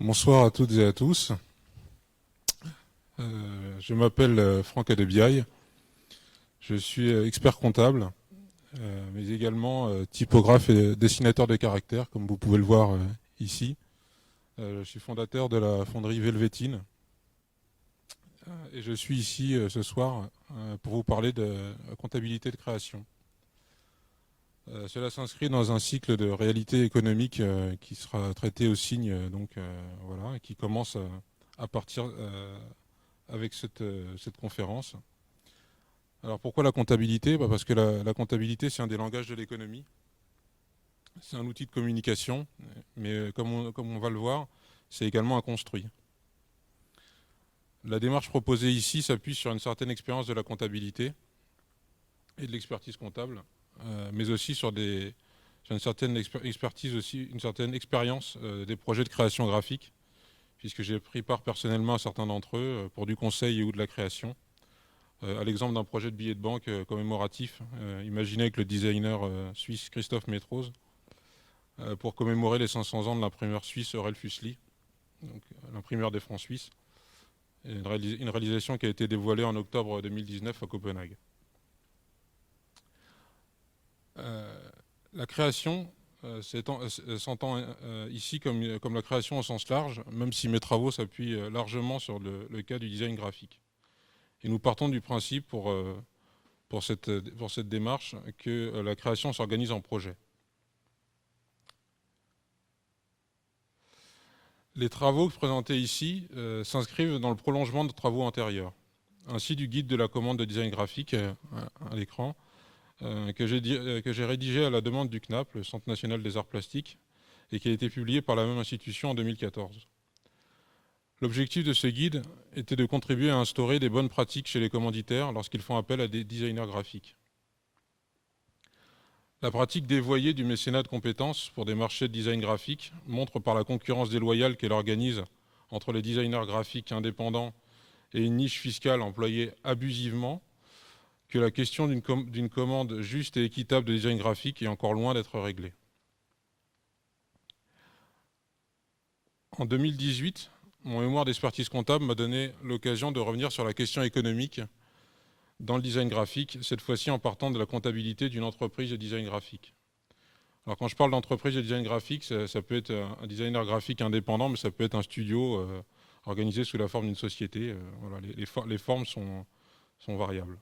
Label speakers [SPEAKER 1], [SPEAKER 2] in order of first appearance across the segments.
[SPEAKER 1] Bonsoir à toutes et à tous. Je m'appelle Franck Adebiaï. Je suis expert comptable, mais également typographe et dessinateur de caractères, comme vous pouvez le voir ici. Je suis fondateur de la fonderie Velvetine. Et je suis ici ce soir pour vous parler de comptabilité de création. Cela s'inscrit dans un cycle de réalité économique qui sera traité au signe, voilà, et qui commence à partir avec cette conférence. Alors pourquoi la comptabilité? Parce que la comptabilité, c'est un des langages de l'économie. C'est un outil de communication, mais comme on va le voir, c'est également un construit. La démarche proposée ici s'appuie sur une certaine expérience de la comptabilité et de l'expertise comptable, mais aussi sur une certaine expertise aussi, une certaine expérience des projets de création graphique, puisque j'ai pris part personnellement à certains d'entre eux pour du conseil et ou de la création. À l'exemple d'un projet de billet de banque commémoratif, imaginé avec le designer suisse Christophe Métrose, pour commémorer les 500 ans de l'imprimeur suisse Aurel Fuseli, donc l'imprimeur des francs suisses. Une réalisation qui a été dévoilée en octobre 2019 à Copenhague. La création s'entend ici comme la création au sens large, même si mes travaux s'appuient largement sur le cas du design graphique. Et nous partons du principe pour cette démarche que la création s'organise en projet. Les travaux présentés ici s'inscrivent dans le prolongement de travaux antérieurs, ainsi du guide de la commande de design graphique à l'écran, que j'ai rédigé à la demande du CNAP, le Centre national des arts plastiques, et qui a été publié par la même institution en 2014. L'objectif de ce guide était de contribuer à instaurer des bonnes pratiques chez les commanditaires lorsqu'ils font appel à des designers graphiques. La pratique dévoyée du mécénat de compétences pour des marchés de design graphique montre par la concurrence déloyale qu'elle organise entre les designers graphiques indépendants et une niche fiscale employée abusivement que la question d'une commande juste et équitable de design graphique est encore loin d'être réglée. En 2018, mon mémoire d'expertise comptable m'a donné l'occasion de revenir sur la question économique dans le design graphique, cette fois-ci en partant de la comptabilité d'une entreprise de design graphique. Alors quand je parle d'entreprise de design graphique, ça peut être un designer graphique indépendant, mais ça peut être un studio organisé sous la forme d'une société. Voilà, les formes sont variables.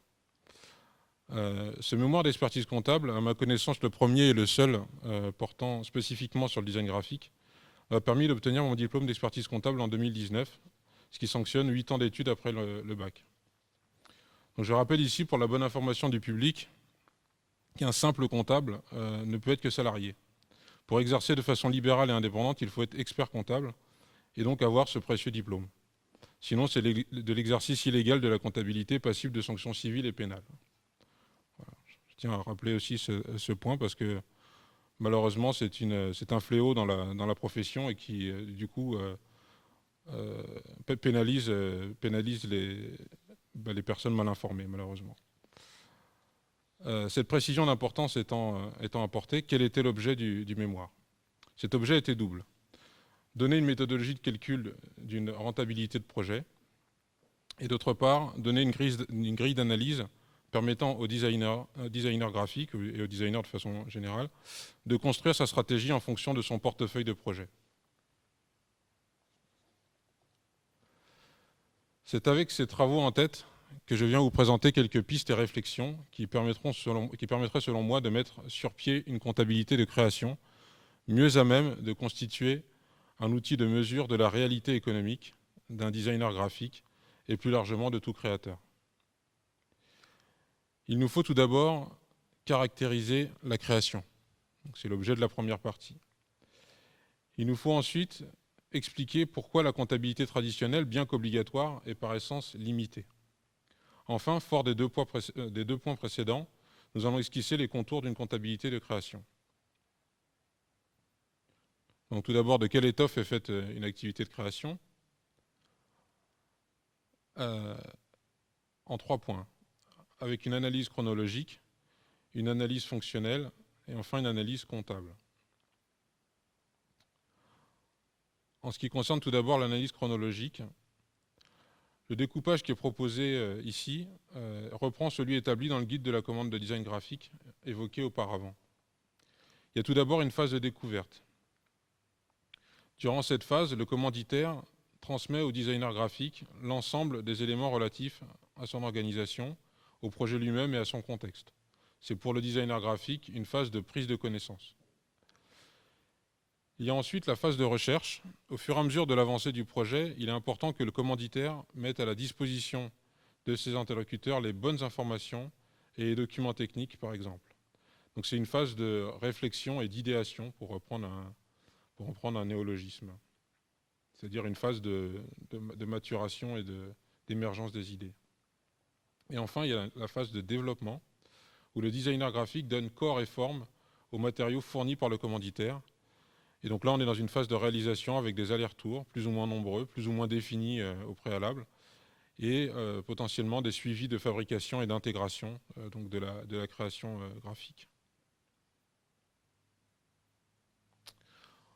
[SPEAKER 1] Ce mémoire d'expertise comptable, à ma connaissance le premier et le seul portant spécifiquement sur le design graphique, m'a permis d'obtenir mon diplôme d'expertise comptable en 2019, ce qui sanctionne 8 ans d'études après le bac. Donc je rappelle ici, pour la bonne information du public, qu'un simple comptable ne peut être que salarié. Pour exercer de façon libérale et indépendante, il faut être expert comptable et donc avoir ce précieux diplôme. Sinon, c'est de l'exercice illégal de la comptabilité passible de sanctions civiles et pénales. Voilà. Je tiens à rappeler aussi ce point parce que malheureusement, c'est un fléau dans la profession et qui, du coup, pénalise les personnes mal informées, malheureusement. Cette précision d'importance étant apportée, quel était l'objet du mémoire? Cet objet était double. Donner une méthodologie de calcul d'une rentabilité de projet et d'autre part, donner une grille d'analyse permettant aux designers graphiques et aux designers de façon générale de construire sa stratégie en fonction de son portefeuille de projet. C'est avec ces travaux en tête que je viens vous présenter quelques pistes et réflexions qui permettraient selon moi de mettre sur pied une comptabilité de création mieux à même de constituer un outil de mesure de la réalité économique d'un designer graphique et plus largement de tout créateur. Il nous faut tout d'abord caractériser la création. C'est l'objet de la première partie. Il nous faut ensuite expliquer pourquoi la comptabilité traditionnelle, bien qu'obligatoire, est par essence limitée. Enfin, fort des deux points précédents, nous allons esquisser les contours d'une comptabilité de création. Donc tout d'abord, de quelle étoffe est faite une activité de création? En 3 points, avec une analyse chronologique, une analyse fonctionnelle et enfin une analyse comptable. En ce qui concerne tout d'abord l'analyse chronologique, le découpage qui est proposé ici reprend celui établi dans le guide de la commande de design graphique évoqué auparavant. Il y a tout d'abord une phase de découverte. Durant cette phase, le commanditaire transmet au designer graphique l'ensemble des éléments relatifs à son organisation, au projet lui-même et à son contexte. C'est pour le designer graphique une phase de prise de connaissance. Il y a ensuite la phase de recherche. Au fur et à mesure de l'avancée du projet, il est important que le commanditaire mette à la disposition de ses interlocuteurs les bonnes informations et les documents techniques, par exemple. Donc c'est une phase de réflexion et d'idéation, pour reprendre un néologisme. C'est-à-dire une phase de maturation et d'émergence des idées. Et enfin, il y a la phase de développement, où le designer graphique donne corps et forme aux matériaux fournis par le commanditaire. Et donc là, on est dans une phase de réalisation avec des allers-retours, plus ou moins nombreux, plus ou moins définis au préalable, et potentiellement des suivis de fabrication et d'intégration donc de la création graphique.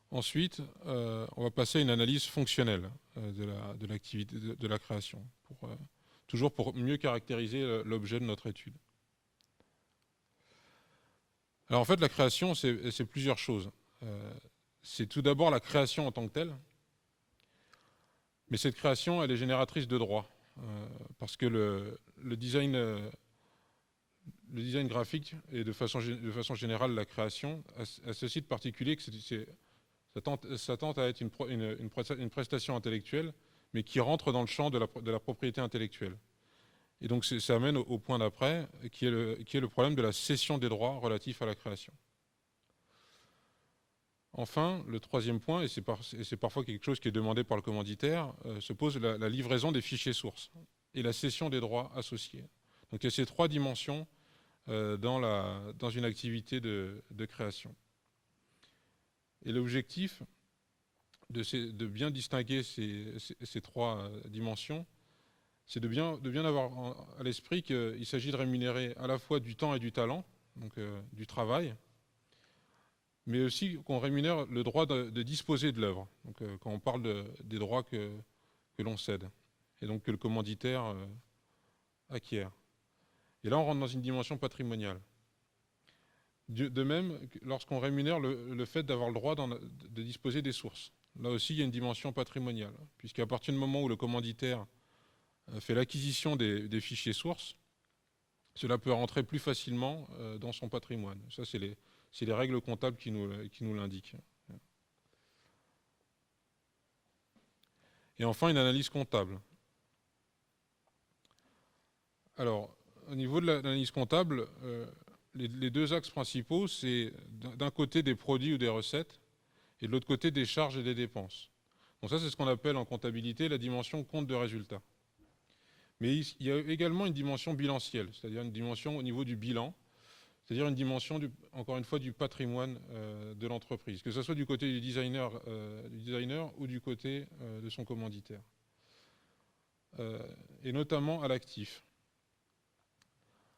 [SPEAKER 1] Ensuite, on va passer à une analyse fonctionnelle de l'activité de la création, toujours pour mieux caractériser l'objet de notre étude. Alors en fait, la création, c'est plusieurs choses. C'est tout d'abord la création en tant que telle, mais cette création, elle est génératrice de droits, parce que le design graphique et de façon générale la création a ceci de particulier que ça tente à être une prestation intellectuelle, mais qui rentre dans le champ de la propriété intellectuelle. Et donc ça amène au point d'après, qui est le problème de la cession des droits relatifs à la création. Enfin, le troisième point, et c'est parfois quelque chose qui est demandé par le commanditaire, se pose la livraison des fichiers sources et la cession des droits associés. Donc il y a ces trois dimensions dans une activité de création. Et l'objectif de bien distinguer ces trois dimensions, c'est de bien avoir à l'esprit qu'il s'agit de rémunérer à la fois du temps et du talent, donc du travail, mais aussi qu'on rémunère le droit de disposer de l'œuvre, donc quand on parle des droits que l'on cède, et donc que le commanditaire acquiert. Et là, on rentre dans une dimension patrimoniale. De même, lorsqu'on rémunère le fait d'avoir le droit de disposer des sources, là aussi, il y a une dimension patrimoniale, puisqu'à partir du moment où le commanditaire fait l'acquisition des fichiers sources, cela peut rentrer plus facilement dans son patrimoine. Ça, c'est les règles comptables qui nous l'indiquent. Et enfin, une analyse comptable. Alors, au niveau de l'analyse comptable, les deux axes principaux, c'est d'un côté des produits ou des recettes, et de l'autre côté des charges et des dépenses. Donc ça, c'est ce qu'on appelle en comptabilité la dimension compte de résultat. Mais il y a également une dimension bilancielle, c'est-à-dire une dimension au niveau du bilan, c'est-à-dire une dimension, encore une fois, du patrimoine de l'entreprise, que ce soit du côté du designer ou du côté de son commanditaire. Et notamment à l'actif.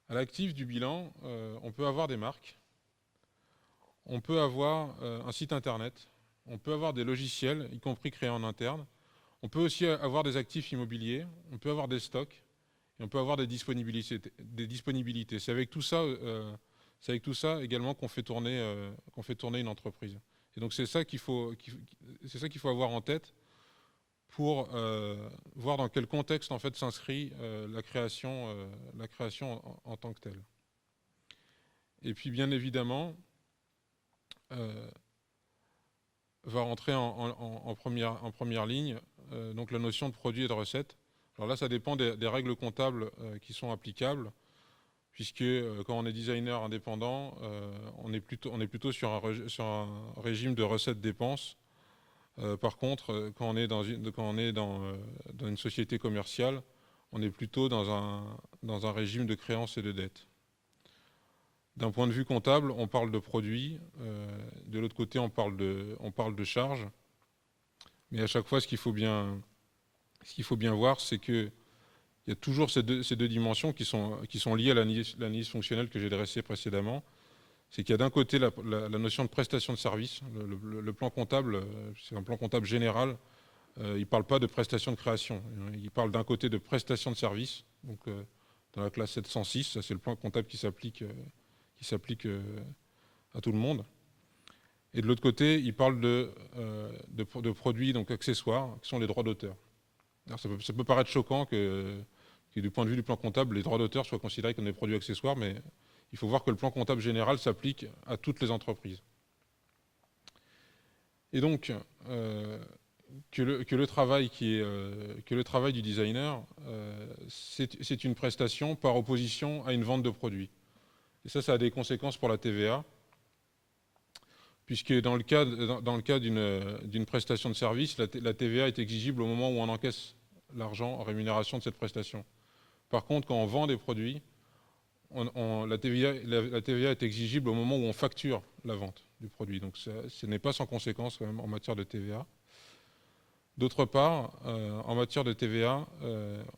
[SPEAKER 1] À l'actif du bilan, on peut avoir des marques, on peut avoir un site internet, on peut avoir des logiciels, y compris créés en interne, on peut aussi avoir des actifs immobiliers, on peut avoir des stocks, et on peut avoir des disponibilités. C'est avec tout ça également qu'on fait tourner une entreprise. Et donc c'est ça qu'il faut avoir en tête pour voir dans quel contexte en fait s'inscrit la création en tant que telle. Et puis bien évidemment, va rentrer en première ligne donc la notion de produit et de recette. Alors là, ça dépend des règles comptables qui sont applicables, puisque quand on est designer indépendant, on est plutôt sur un régime de recettes-dépenses. Par contre, quand on est dans une société commerciale, on est plutôt dans un régime de créances et de dettes. D'un point de vue comptable, on parle de produits. De l'autre côté, on parle de charges. Mais à chaque fois, ce qu'il faut bien voir, c'est qu'il y a toujours ces deux dimensions qui sont liées à l'analyse fonctionnelle que j'ai dressée précédemment. c'est qu'il y a d'un côté la notion de prestation de service. Le plan comptable, c'est un plan comptable général. Il ne parle pas de prestation de création. Il parle d'un côté de prestation de service. Donc, dans la classe 706, ça c'est le plan comptable qui s'applique à tout le monde. Et de l'autre côté, il parle de produits donc accessoires, qui sont les droits d'auteur. Ça peut paraître choquant que du point de vue du plan comptable, les droits d'auteur soient considérés comme des produits accessoires, mais il faut voir que le plan comptable général s'applique à toutes les entreprises. Et donc, que le travail du designer, c'est une prestation par opposition à une vente de produits. Et ça a des conséquences pour la TVA, puisque dans le cas d'une prestation de service, la TVA est exigible au moment où on encaisse l'argent en rémunération de cette prestation. Par contre, quand on vend des produits, la TVA est exigible au moment où on facture la vente du produit. Donc ce n'est pas sans conséquence quand même en matière de TVA. D'autre part, en matière de TVA,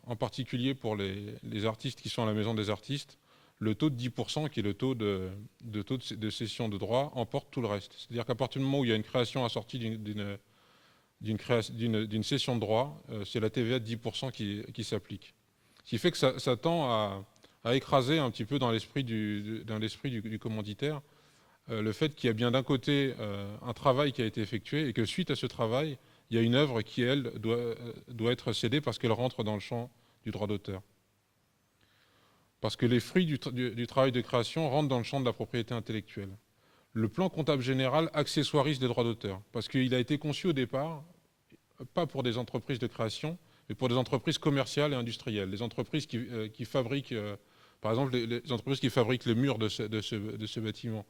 [SPEAKER 1] en particulier pour les artistes qui sont à la maison des artistes, le taux de 10%, qui est le taux de cession de droit, emporte tout le reste. C'est-à-dire qu'à partir du moment où il y a une création assortie d'une cession de droit, c'est la TVA de 10% qui s'applique. Ce qui fait que ça tend à écraser un petit peu dans l'esprit du commanditaire le fait qu'il y a bien d'un côté un travail qui a été effectué et que suite à ce travail, il y a une œuvre qui, elle, doit être cédée parce qu'elle rentre dans le champ du droit d'auteur. Parce que les fruits du travail de création rentrent dans le champ de la propriété intellectuelle. Le plan comptable général accessoirise les droits d'auteur parce qu'il a été conçu au départ, pas pour des entreprises de création, mais pour des entreprises commerciales et industrielles. Les entreprises qui fabriquent, par exemple, les entreprises qui fabriquent les murs de ce bâtiment.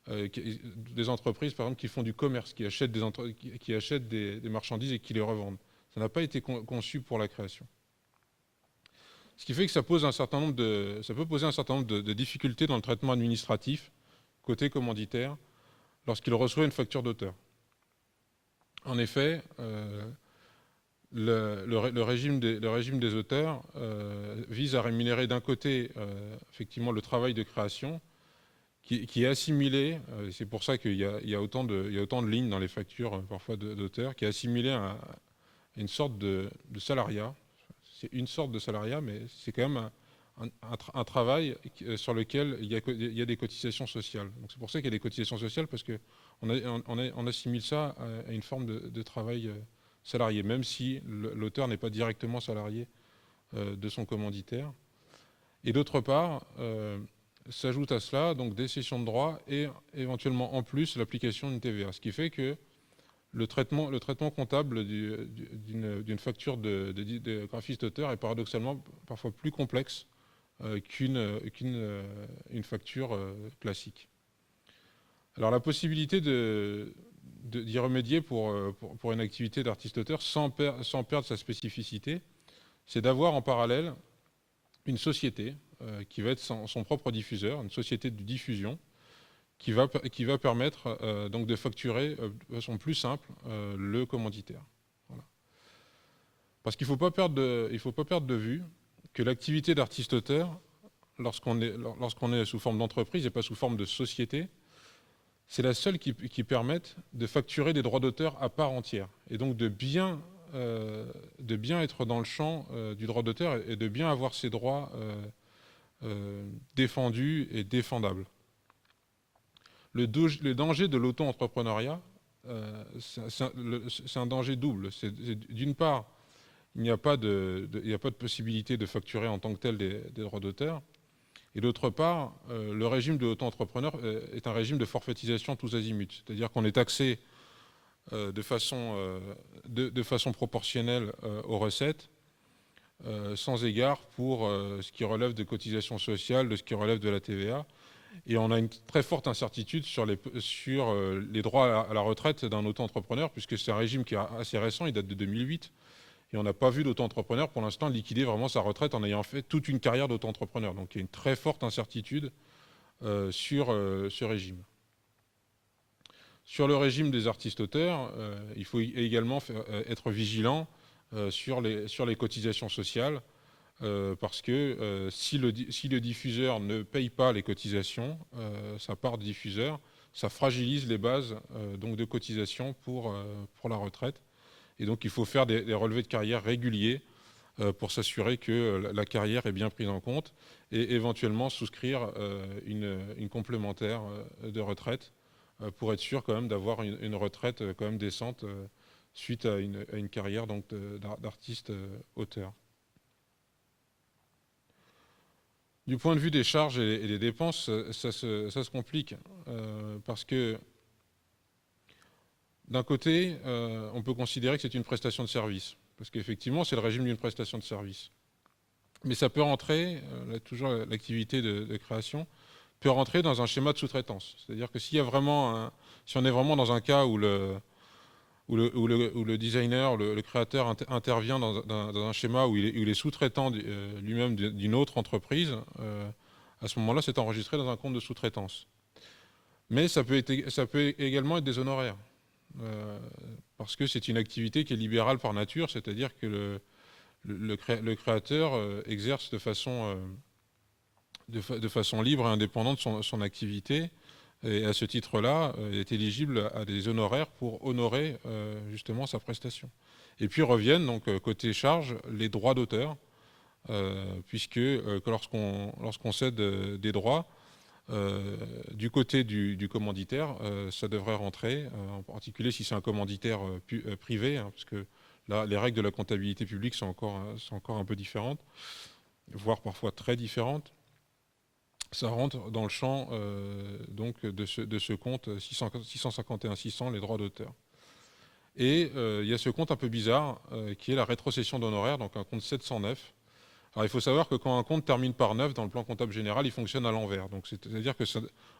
[SPEAKER 1] Des entreprises, par exemple, qui font du commerce, qui achètent des marchandises et qui les revendent. Ça n'a pas été conçu pour la création. Ce qui fait que ça peut poser un certain nombre de difficultés dans le traitement administratif, côté commanditaire, lorsqu'il reçoit une facture d'auteur. En effet, le régime des auteurs vise à rémunérer d'un côté, effectivement, le travail de création, qui est assimilé, c'est pour ça qu'il y a autant de lignes dans les factures parfois d'auteurs, qui est assimilé à une sorte de salariat. C'est une sorte de salariat, mais c'est quand même un travail sur lequel il y a des cotisations sociales. Donc c'est pour ça qu'il y a des cotisations sociales, parce qu'on assimile ça à une forme de travail salarié, même si l'auteur n'est pas directement salarié de son commanditaire. Et d'autre part, s'ajoute à cela donc des cessions de droits et éventuellement en plus l'application d'une TVA. Ce qui fait que le traitement comptable d'une facture de graphiste-auteur est paradoxalement parfois plus complexe qu'une facture classique. Alors la possibilité d'y remédier pour une activité d'artiste-auteur sans perdre sa spécificité, c'est d'avoir en parallèle une société qui va être son propre diffuseur, une société de diffusion, qui va permettre donc de facturer de façon plus simple le commanditaire. Voilà. Parce qu'il ne faut pas perdre de vue que l'activité d'artiste-auteur, lorsqu'on est sous forme d'entreprise et pas sous forme de société, c'est la seule qui permette de facturer des droits d'auteur à part entière. Et donc de bien être dans le champ du droit d'auteur et de bien avoir ses droits défendus et défendables. Le danger de l'auto-entrepreneuriat, c'est un danger double. D'une part, il n'y a pas de possibilité de facturer en tant que tel des droits d'auteur. Et d'autre part, le régime de l'auto-entrepreneur est un régime de forfaitisation tous azimuts. C'est-à-dire qu'on est taxé de façon proportionnelle aux recettes, sans égard pour ce qui relève de cotisations sociales, de ce qui relève de la TVA. Et on a une très forte incertitude sur les droits à la retraite d'un auto-entrepreneur, puisque c'est un régime qui est assez récent, il date de 2008. Et on n'a pas vu d'auto-entrepreneur pour l'instant liquider vraiment sa retraite en ayant fait toute une carrière d'auto-entrepreneur. Donc il y a une très forte incertitude sur ce régime. Sur le régime des artistes-auteurs, il faut également être vigilant sur les cotisations sociales, parce que si le diffuseur ne paye pas les cotisations, sa part de diffuseur, ça fragilise les bases donc de cotisation pour la retraite. Et donc il faut faire des relevés de carrière réguliers pour s'assurer que la carrière est bien prise en compte et éventuellement souscrire une complémentaire de retraite pour être sûr quand même d'avoir une retraite quand même décente suite à une carrière donc d'artiste auteur. Du point de vue des charges et des dépenses, ça se complique parce que d'un côté, on peut considérer que c'est une prestation de service parce qu'effectivement, c'est le régime d'une prestation de service. Mais ça peut rentrer, toujours l'activité de création, peut rentrer dans un schéma de sous-traitance. C'est-à-dire que si on est vraiment dans un cas où le designer, le créateur intervient dans un schéma où il est sous-traitant lui-même d'une autre entreprise, à ce moment-là, c'est enregistré dans un compte de sous-traitance. Mais ça peut également être des honoraires, parce que c'est une activité qui est libérale par nature, c'est-à-dire que le créateur exerce de façon libre et indépendante son activité, et à ce titre-là, est éligible à des honoraires pour honorer justement sa prestation. Et puis reviennent, donc côté charge, les droits d'auteur, puisque lorsqu'on cède des droits, du côté du commanditaire, ça devrait rentrer, en particulier si c'est un commanditaire privé, hein, parce que là, les règles de la comptabilité publique sont encore un peu différentes, voire parfois très différentes. Ça rentre dans le champ donc de ce compte 651-600, les droits d'auteur. Et il y a ce compte un peu bizarre qui est la rétrocession d'honoraires, donc un compte 709. Alors il faut savoir que quand un compte termine par 9 dans le plan comptable général, il fonctionne à l'envers. Donc c'est-à-dire que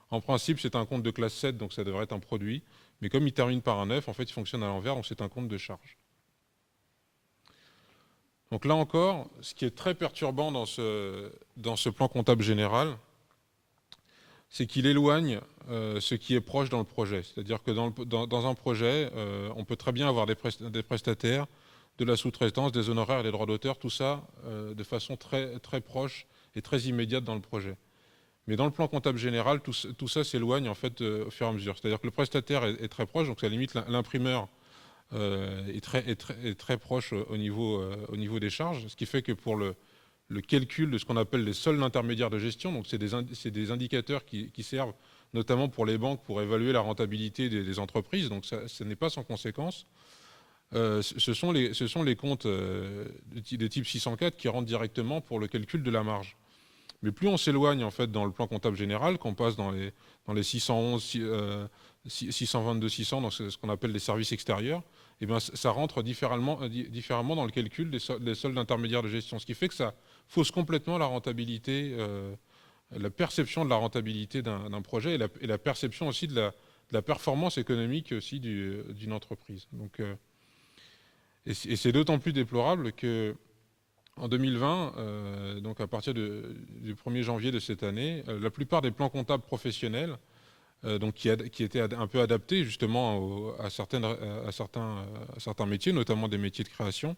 [SPEAKER 1] en principe c'est un compte de classe 7, donc ça devrait être un produit. Mais comme il termine par un 9, en fait il fonctionne à l'envers, donc c'est un compte de charge. Donc là encore, ce qui est très perturbant dans ce plan comptable général, c'est qu'il éloigne ce qui est proche dans le projet. C'est-à-dire que dans un projet, on peut très bien avoir des prestataires, de la sous-traitance, des honoraires et des droits d'auteur, tout ça de façon très, très proche et très immédiate dans le projet. Mais dans le plan comptable général, tout ça s'éloigne en fait au fur et à mesure. C'est-à-dire que le prestataire est très proche, donc ça limite l'imprimeur est très proche au niveau des charges, ce qui fait que pour le calcul de ce qu'on appelle les soldes intermédiaires de gestion. Donc, c'est des indicateurs qui servent notamment pour les banques pour évaluer la rentabilité des entreprises. Donc, ce n'est pas sans conséquence. Ce sont les comptes de type 604 qui rentrent directement pour le calcul de la marge. Mais plus on s'éloigne en fait dans le plan comptable général, qu'on passe dans les 611, 622, 600, dans ce qu'on appelle les services extérieurs, et bien ça rentre différemment dans le calcul des soldes intermédiaires de gestion. Ce qui fait que ça fausse complètement la rentabilité, la perception de la rentabilité d'un projet et la perception aussi de la performance économique aussi d'une entreprise. Donc, et c'est d'autant plus déplorable que en 2020, donc à partir du 1er janvier de cette année, la plupart des plans comptables professionnels, donc qui étaient un peu adaptés justement à certains métiers, notamment des métiers de création,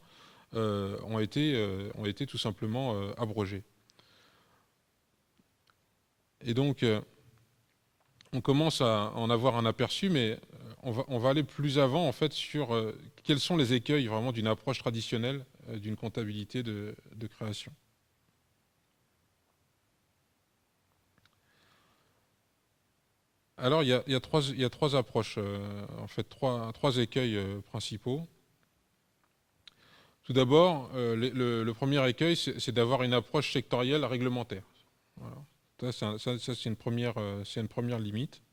[SPEAKER 1] ont été tout simplement abrogés. Et donc, on commence à en avoir un aperçu, mais on va aller plus avant en fait sur quels sont les écueils vraiment d'une approche traditionnelle d'une comptabilité de création. Alors il y a trois approches, en fait trois écueils principaux. Tout d'abord, le premier écueil, c'est d'avoir une approche sectorielle réglementaire. Voilà. Ça, c'est une première limite.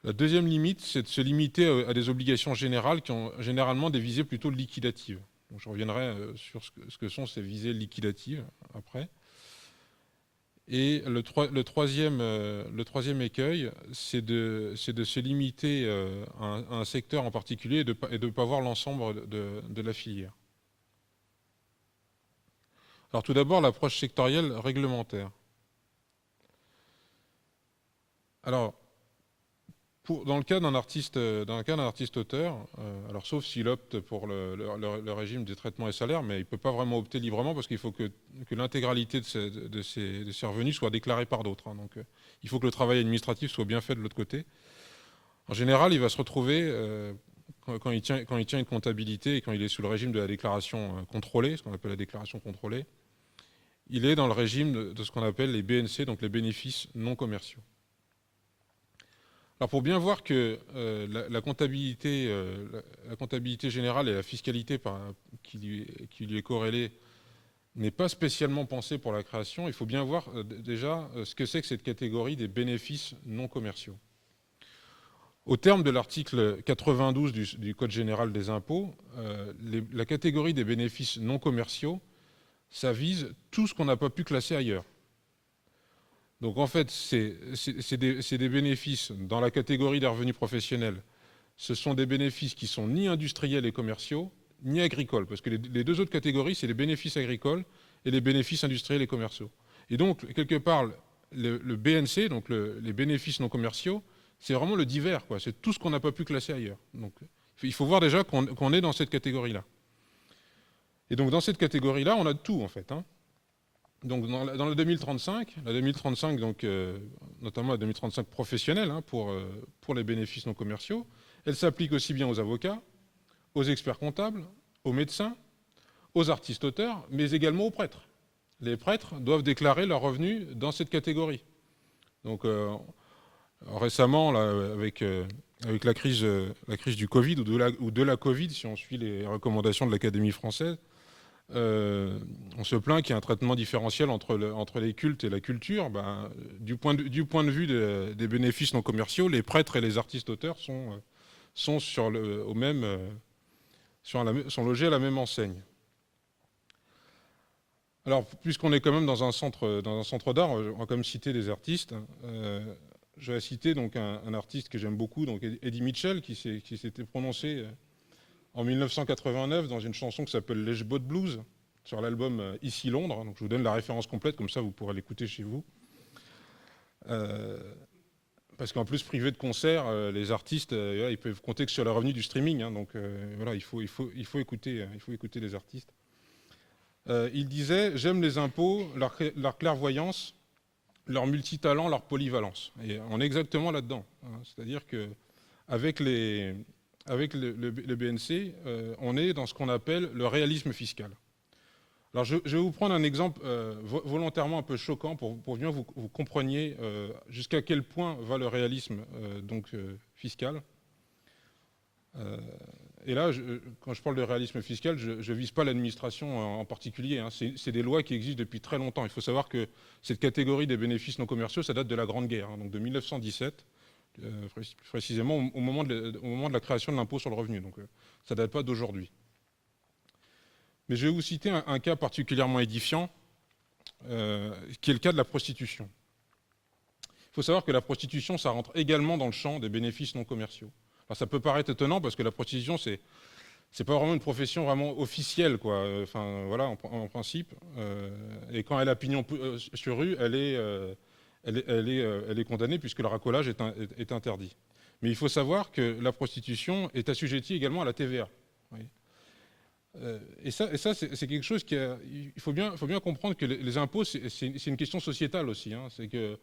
[SPEAKER 1] La deuxième limite, c'est de se limiter à des obligations générales qui ont généralement des visées plutôt liquidatives. Donc, je reviendrai sur ce que sont ces visées liquidatives après. Et le troisième écueil, c'est de se limiter à un secteur en particulier et de ne pas voir l'ensemble de la filière. Alors tout d'abord, l'approche sectorielle réglementaire. Alors, Dans le cas d'un artiste-auteur, alors sauf s'il opte pour le régime des traitements et salaires, mais il ne peut pas vraiment opter librement parce qu'il faut que l'intégralité de ses revenus soit déclarée par d'autres. Donc il faut que le travail administratif soit bien fait de l'autre côté. En général, il va se retrouver, quand il tient une comptabilité et quand il est sous le régime de la déclaration contrôlée, ce qu'on appelle la déclaration contrôlée, il est dans le régime de ce qu'on appelle les BNC, donc les bénéfices non commerciaux. Alors pour bien voir que la comptabilité générale et la fiscalité qui lui est corrélée n'est pas spécialement pensée pour la création, il faut bien voir déjà ce que c'est que cette catégorie des bénéfices non commerciaux. Au terme de l'article 92 du Code général des impôts, la catégorie des bénéfices non commerciaux, ça vise tout ce qu'on n'a pas pu classer ailleurs. Donc en fait, c'est des bénéfices dans la catégorie des revenus professionnels. Ce sont des bénéfices qui sont ni industriels et commerciaux, ni agricoles. Parce que les deux autres catégories, c'est les bénéfices agricoles et les bénéfices industriels et commerciaux. Et donc, quelque part, le BNC, donc les bénéfices non commerciaux, c'est vraiment le divers, quoi. C'est tout ce qu'on n'a pas pu classer ailleurs. Donc il faut voir déjà qu'on est dans cette catégorie-là. Et donc dans cette catégorie-là, on a de tout, en fait, hein. Donc dans la 2035, donc, notamment la 2035 professionnelle, hein, pour les bénéfices non commerciaux, elle s'applique aussi bien aux avocats, aux experts comptables, aux médecins, aux artistes-auteurs, mais également aux prêtres. Les prêtres doivent déclarer leurs revenus dans cette catégorie. Donc récemment, là, avec la crise du Covid ou de la Covid, si on suit les recommandations de l'Académie française, on se plaint qu'il y a un traitement différentiel entre les cultes et la culture. Du point de vue des bénéfices non commerciaux, les prêtres et les artistes-auteurs sont logés à la même enseigne. Alors, puisqu'on est quand même dans un centre d'art, on va quand même citer des artistes. Je vais citer donc un artiste que j'aime beaucoup, donc Eddie Mitchell, qui s'était prononcé en 1989 dans une chanson qui s'appelle L'Edgebot Blues, sur l'album Ici Londres. Donc je vous donne la référence complète, comme ça vous pourrez l'écouter chez vous. Parce qu'en plus, privé de concert, les artistes, ils peuvent compter que sur le revenu du streaming. Hein, donc voilà, il faut écouter les artistes. Il disait « J'aime les impôts, leur clairvoyance, leur multitalent, leur polyvalence ». Et on est exactement là-dedans. Hein, c'est-à-dire qu'avec le BNC, on est dans ce qu'on appelle le réalisme fiscal. Alors je vais vous prendre un exemple volontairement un peu choquant pour bien vous compreniez jusqu'à quel point va le réalisme fiscal. Et là, quand je parle de réalisme fiscal, je ne vise pas l'administration en particulier. Hein. C'est des lois qui existent depuis très longtemps. Il faut savoir que cette catégorie des bénéfices non commerciaux, ça date de la Grande Guerre, hein, donc de 1917. Plus précisément au moment de la création de l'impôt sur le revenu. Donc ça ne date pas d'aujourd'hui. Mais je vais vous citer un cas particulièrement édifiant, qui est le cas de la prostitution. Il faut savoir que la prostitution, ça rentre également dans le champ des bénéfices non commerciaux. Alors ça peut paraître étonnant parce que la prostitution, c'est pas vraiment une profession vraiment officielle, quoi. Enfin voilà, en principe. Et quand elle a pignon sur rue, elle est condamnée puisque le racolage est interdit. Mais il faut savoir que la prostitution est assujettie également à la TVA. Oui. Et ça c'est quelque chose il faut bien comprendre que les impôts, c'est une question sociétale aussi. Hein. C'est que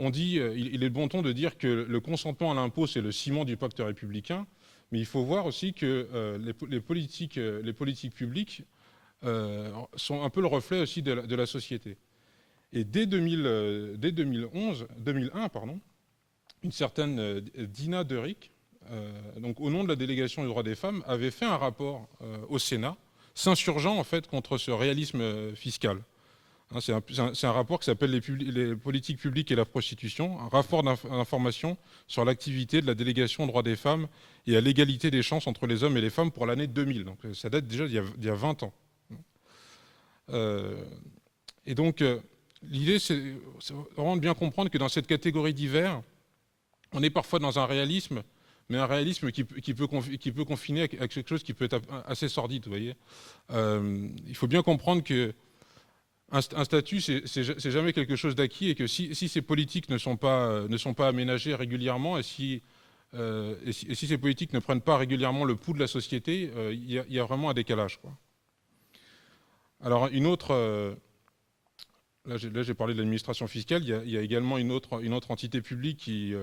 [SPEAKER 1] on dit, il est de bon ton de dire que le consentement à l'impôt, c'est le ciment du pacte républicain, mais il faut voir aussi que les politiques publiques sont un peu le reflet aussi de la société. Et dès 2001, une certaine Dina Derick, donc au nom de la délégation des droits des femmes, avait fait un rapport au Sénat, s'insurgeant en fait contre ce réalisme fiscal. Hein, c'est un rapport qui s'appelle les politiques publiques et la prostitution, un rapport d'information sur l'activité de la délégation des droits des femmes et à l'égalité des chances entre les hommes et les femmes pour l'année 2000. Donc ça date déjà d'il y a 20 ans. Et donc l'idée, c'est vraiment de bien comprendre que dans cette catégorie divers, on est parfois dans un réalisme, mais un réalisme qui peut confiner à quelque chose qui peut être assez sordide, vous voyez. Il faut bien comprendre que un statut, c'est jamais quelque chose d'acquis et que si ces politiques ne sont pas aménagées régulièrement et si et si ces politiques ne prennent pas régulièrement le pouls de la société, il y a vraiment un décalage, quoi. Alors une autre, là j'ai parlé de l'administration fiscale, il y a également une autre entité publique qui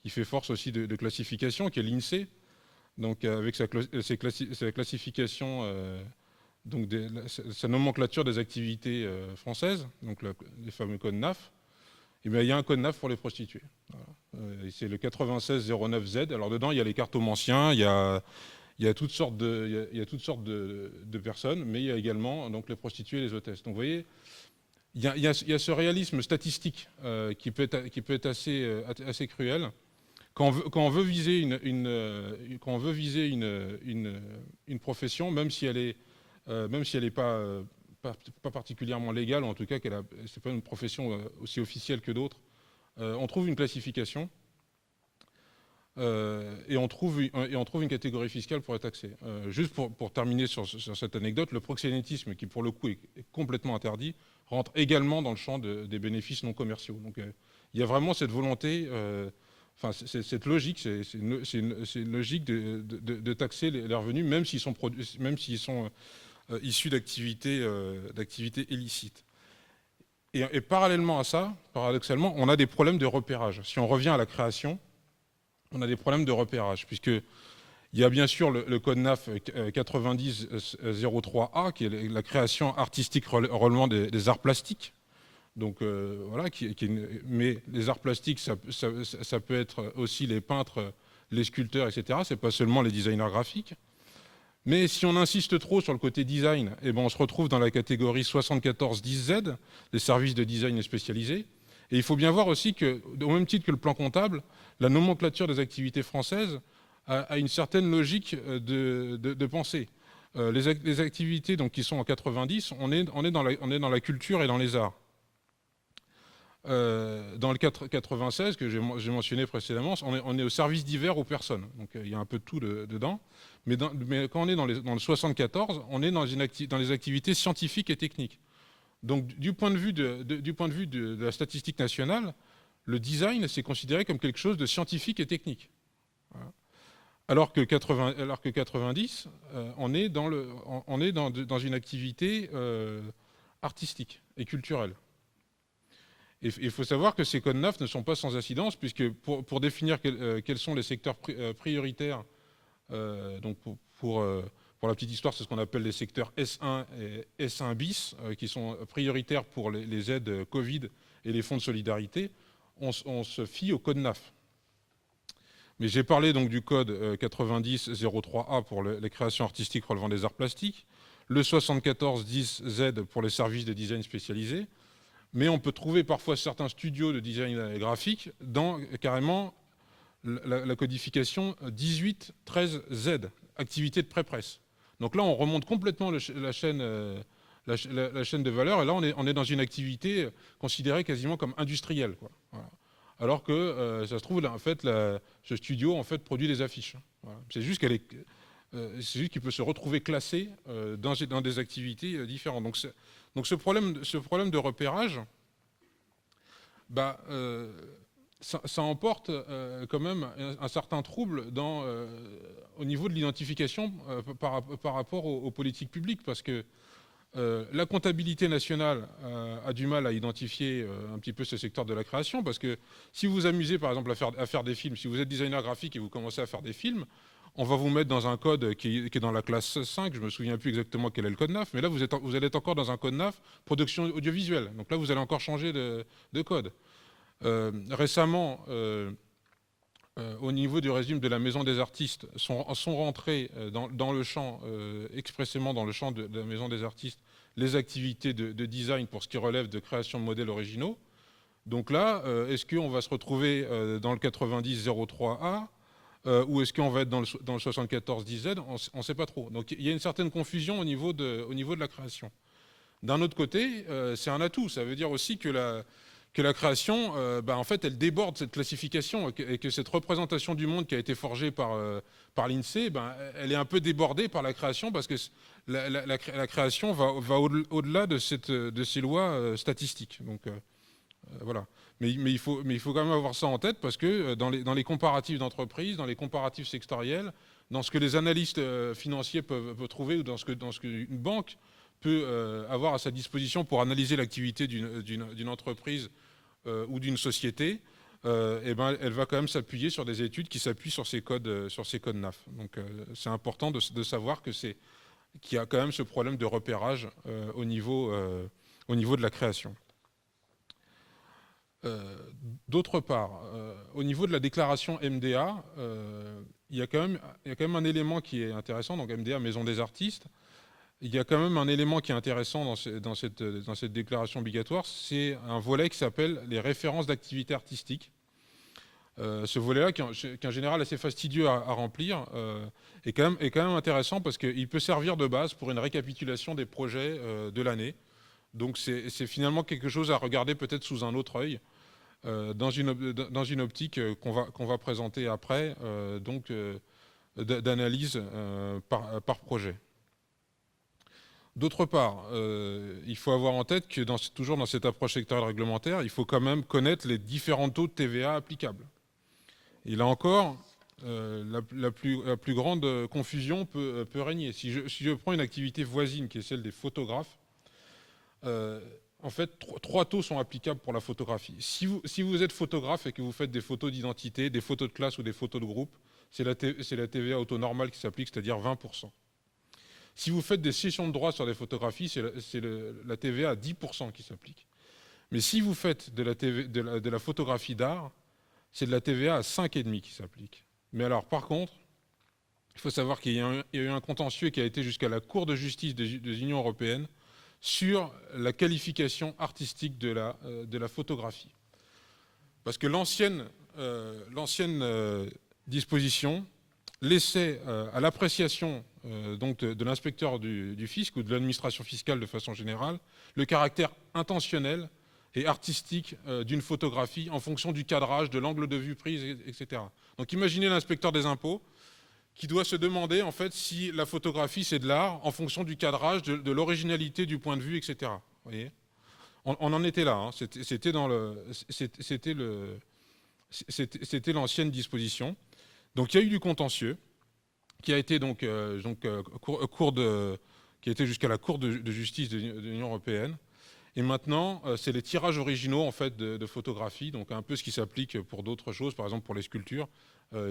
[SPEAKER 1] fait force aussi de classification, qui est l'INSEE, donc avec sa classification, donc sa nomenclature des activités françaises, donc les fameux codes NAF. Et bien, il y a un code NAF pour les prostituées. Voilà. C'est le 9609Z. Alors dedans, il y a les cartomanciens, il y a toutes sortes de personnes, mais il y a également donc, les prostituées et les hôtesses. Donc vous voyez, il y a ce réalisme statistique qui peut être assez cruel. Quand on veut viser une profession, même si elle n'est pas particulièrement légale, ou en tout cas ce n'est pas une profession aussi officielle que d'autres, on trouve une classification et on trouve une catégorie fiscale pour être taxé. Juste pour terminer sur cette anecdote, le proxénétisme, qui pour le coup est complètement interdit, rentre également dans le champ des bénéfices non commerciaux. Donc il y a vraiment cette volonté, cette logique, c'est une logique de taxer les revenus, même s'ils sont issus d'activités illicites. Et parallèlement à ça, paradoxalement, on a des problèmes de repérage. Si on revient à la création, on a des problèmes de repérage, puisqu'il y a bien sûr le code NAF 9003A, qui est la création artistique relevant des arts plastiques. Donc voilà, mais les arts plastiques, ça peut être aussi les peintres, les sculpteurs, etc. C'est pas seulement les designers graphiques. Mais si on insiste trop sur le côté design, eh ben on se retrouve dans la catégorie 7410Z, les services de design spécialisés. Et il faut bien voir aussi que, au même titre que le plan comptable, la nomenclature des activités françaises a une certaine logique de pensée. Les activités donc, qui sont en 90, on est dans la culture et dans les arts. Dans le 96 que j'ai mentionné précédemment, on est au service divers aux personnes. Donc il y a un peu de tout dedans. Mais quand on est dans le 74, on est dans les activités scientifiques et techniques. Donc du point de vue de la statistique nationale, le design c'est considéré comme quelque chose de scientifique et technique. Voilà. Alors que 90, on est dans une activité artistique et culturelle. Il faut savoir que ces codes NAF ne sont pas sans incidence, puisque pour définir quels sont les secteurs prioritaires, donc pour la petite histoire, c'est ce qu'on appelle les secteurs S1 et S1 bis, qui sont prioritaires pour les aides Covid et les fonds de solidarité, on se fie au code NAF. Mais j'ai parlé donc du code 9003A pour les créations artistiques relevant des arts plastiques, le 7410Z pour les services de design spécialisés, mais on peut trouver parfois certains studios de design graphique dans carrément la codification 1813Z, activité de pré-presse. Donc là, on remonte complètement la chaîne de valeur, et là, on est dans une activité considérée quasiment comme industrielle, quoi. Voilà. Alors que ça se trouve, là, en fait, ce studio en fait, produit des affiches. Voilà. C'est juste qu'il peut se retrouver classé dans des activités différentes. Donc ce problème de repérage, ça emporte quand même un certain trouble au niveau de l'identification par rapport aux politiques publiques, parce que la comptabilité nationale a du mal à identifier un petit peu ce secteur de la création, parce que si vous vous amusez par exemple à faire des films, si vous êtes designer graphique et vous commencez à faire des films, on va vous mettre dans un code qui est dans la classe 5, je ne me souviens plus exactement quel est le code NAF, mais là vous allez être encore dans un code NAF, production audiovisuelle. Donc là vous allez encore changer de code. Récemment, au niveau du régime de la Maison des artistes, sont rentrés dans le champ, expressément dans le champ de la Maison des artistes, les activités de design pour ce qui relève de création de modèles originaux. Donc là, est-ce qu'on va se retrouver dans le 9003A ou est-ce qu'on va être dans le 7410Z? On ne sait pas trop. Donc il y a une certaine confusion au niveau de la création. D'un autre côté, c'est un atout. Ça veut dire aussi que la création, en fait, elle déborde cette classification et que cette représentation du monde qui a été forgée par l'INSEE, elle est un peu débordée par la création, parce que la création va au-delà de ces lois statistiques. Donc voilà. Mais il faut quand même avoir ça en tête parce que dans les comparatifs d'entreprises, dans les comparatifs sectoriels, dans ce que les analystes financiers peuvent trouver ou dans ce qu'une banque peut avoir à sa disposition pour analyser l'activité d'une entreprise ou d'une société, eh ben, elle va quand même s'appuyer sur des études qui s'appuient sur ces codes NAF. Donc c'est important de savoir qu'il y a quand même ce problème de repérage au niveau de la création. D'autre part, au niveau de la déclaration MDA, il y a quand même un élément qui est intéressant, donc MDA, Maison des artistes. Il y a quand même un élément qui est intéressant dans cette déclaration obligatoire, c'est un volet qui s'appelle les références d'activité artistique. Ce volet-là, qui est en général assez fastidieux à remplir, est quand même intéressant parce qu'il peut servir de base pour une récapitulation des projets de l'année. Donc c'est finalement quelque chose à regarder peut-être sous un autre œil, dans une optique qu'on va présenter après, d'analyse par projet. D'autre part, il faut avoir en tête que toujours dans cette approche sectorielle réglementaire, il faut quand même connaître les différents taux de TVA applicables. Et là encore, la plus grande confusion peut régner. Si je prends une activité voisine qui est celle des photographes, en fait, trois taux sont applicables pour la photographie. Si vous êtes photographe et que vous faites des photos d'identité, des photos de classe ou des photos de groupe, c'est la TVA au taux normal qui s'applique, c'est-à-dire 20%. Si vous faites des cessions de droits sur des photographies, c'est la TVA à 10% qui s'applique. Mais si vous faites de la photographie d'art, c'est de la TVA à 5,5 qui s'applique. Mais alors, par contre, il faut savoir qu'il y a eu un contentieux qui a été jusqu'à la Cour de justice de l'Union européenne sur la qualification artistique de la photographie. Parce que l'ancienne disposition laissait à l'appréciation de l'inspecteur du fisc ou de l'administration fiscale de façon générale le caractère intentionnel et artistique d'une photographie en fonction du cadrage, de l'angle de vue prise, etc. Donc imaginez l'inspecteur des impôts qui doit se demander en fait si la photographie c'est de l'art en fonction du cadrage, de l'originalité du point de vue, etc. Vous voyez, on en était là, hein. C'était l'ancienne disposition. Donc il y a eu du contentieux qui a été qui a été jusqu'à la Cour de justice de l'Union européenne. Et maintenant, c'est les tirages originaux en fait de photographies, donc un peu ce qui s'applique pour d'autres choses, par exemple pour les sculptures,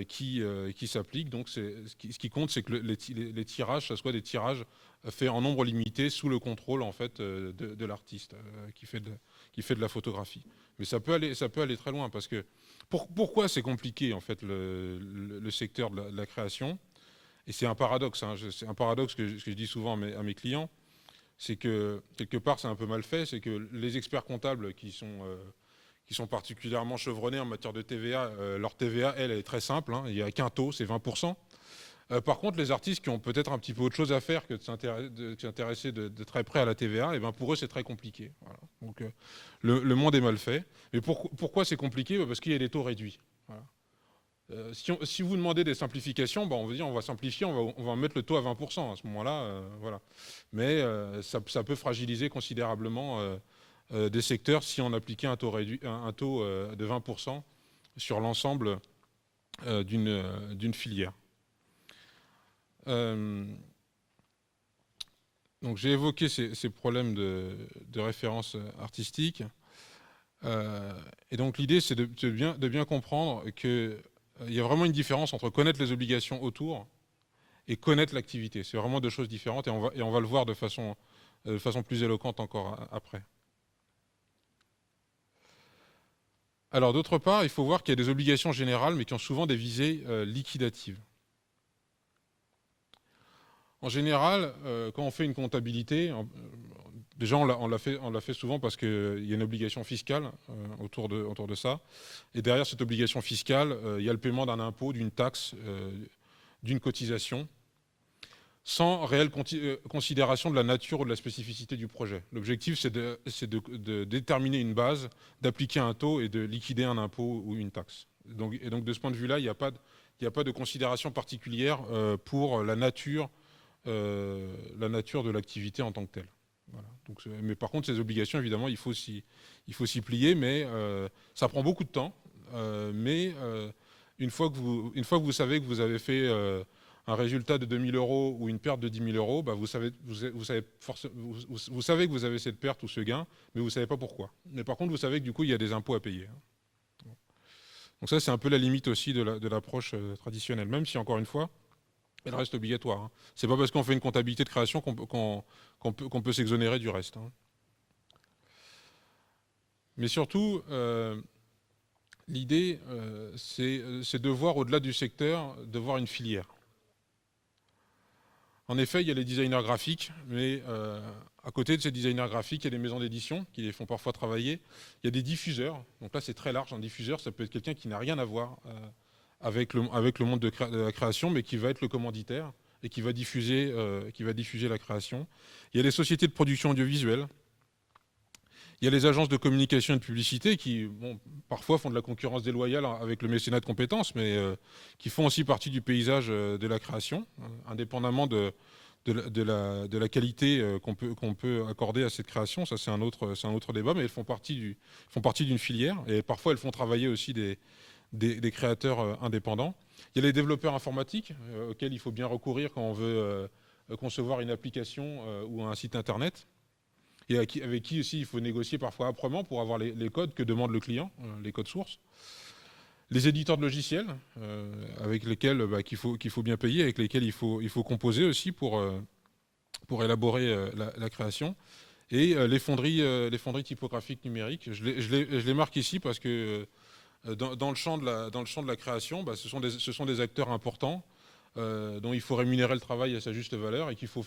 [SPEAKER 1] qui s'appliquent. Donc ce qui compte, c'est que les tirages, ça soit des tirages faits en nombre limité sous le contrôle en fait de l'artiste qui fait de la photographie. Mais ça peut aller très loin parce que pourquoi c'est compliqué en fait le secteur de la création. Et c'est un paradoxe, hein, c'est un paradoxe que je dis souvent à mes clients. C'est que, quelque part, c'est un peu mal fait, c'est que les experts comptables qui sont particulièrement chevronnés en matière de TVA, leur TVA, elle est très simple, hein, il n'y a qu'un taux, c'est 20%. Par contre, les artistes qui ont peut-être un petit peu autre chose à faire que de s'intéresser de très près à la TVA, et ben pour eux, c'est très compliqué. Voilà. Donc, le monde est mal fait. Mais pourquoi c'est compliqué ? Parce qu'il y a des taux réduits. Voilà. Si vous demandez des simplifications, on va dire on va simplifier, on va mettre le taux à 20% à ce moment-là. Voilà. Mais ça peut fragiliser considérablement des secteurs si on appliquait un taux de 20% sur l'ensemble d'une filière. Donc j'ai évoqué ces problèmes de référence artistique. Et donc l'idée, c'est de bien comprendre que il y a vraiment une différence entre connaître les obligations autour et connaître l'activité. C'est vraiment deux choses différentes et on va le voir de façon plus éloquente encore après. Alors d'autre part, il faut voir qu'il y a des obligations générales mais qui ont souvent des visées liquidatives. En général, quand on fait une comptabilité, déjà on l'a fait souvent parce qu'il y a une obligation fiscale autour de ça. Et derrière cette obligation fiscale, il y a le paiement d'un impôt, d'une taxe, d'une cotisation, sans réelle considération de la nature ou de la spécificité du projet. L'objectif, c'est de déterminer une base, d'appliquer un taux et de liquider un impôt ou une taxe. Et donc de ce point de vue-là, il n'y a pas de considération particulière pour la nature de l'activité en tant que telle. Voilà. Donc, mais par contre, ces obligations, évidemment, il faut s'y plier, mais ça prend beaucoup de temps. Mais une fois que vous savez que vous avez fait un résultat de 2 000 € ou une perte de 10 000 €, bah, vous savez que vous avez cette perte ou ce gain, mais vous ne savez pas pourquoi. Mais par contre, vous savez que du coup, il y a des impôts à payer. Donc ça, c'est un peu la limite aussi de l'approche traditionnelle, même si, encore une fois, elle reste obligatoire. Hein. C'est pas parce qu'on fait une comptabilité de création qu'on peut s'exonérer du reste. Hein. Mais surtout, l'idée, c'est de voir au-delà du secteur, de voir une filière. En effet, il y a les designers graphiques, mais à côté de ces designers graphiques, il y a des maisons d'édition qui les font parfois travailler. Il y a des diffuseurs. Donc là, c'est très large. Un diffuseur, ça peut être quelqu'un qui n'a rien à voir avec le monde de la création, mais qui va être le commanditaire et qui va diffuser la création. Il y a les sociétés de production audiovisuelle. Il y a les agences de communication et de publicité qui, bon, parfois font de la concurrence déloyale avec le mécénat de compétences, mais qui font aussi partie du paysage de la création, indépendamment de la qualité qu'on peut accorder à cette création. Ça, c'est un autre débat, mais elles font partie d'une filière, et parfois elles font travailler aussi des créateurs indépendants. Il y a les développeurs informatiques auxquels il faut bien recourir quand on veut concevoir une application ou un site internet, et avec qui aussi il faut négocier parfois âprement pour avoir les codes que demande le client, les codes sources. Les éditeurs de logiciels, avec lesquels qu'il faut bien payer, avec lesquels il faut composer aussi pour élaborer la création. Et les fonderies typographiques numériques. Je les marque ici parce que dans le champ de la création, ce sont des acteurs importants dont il faut rémunérer le travail à sa juste valeur et qu'il faut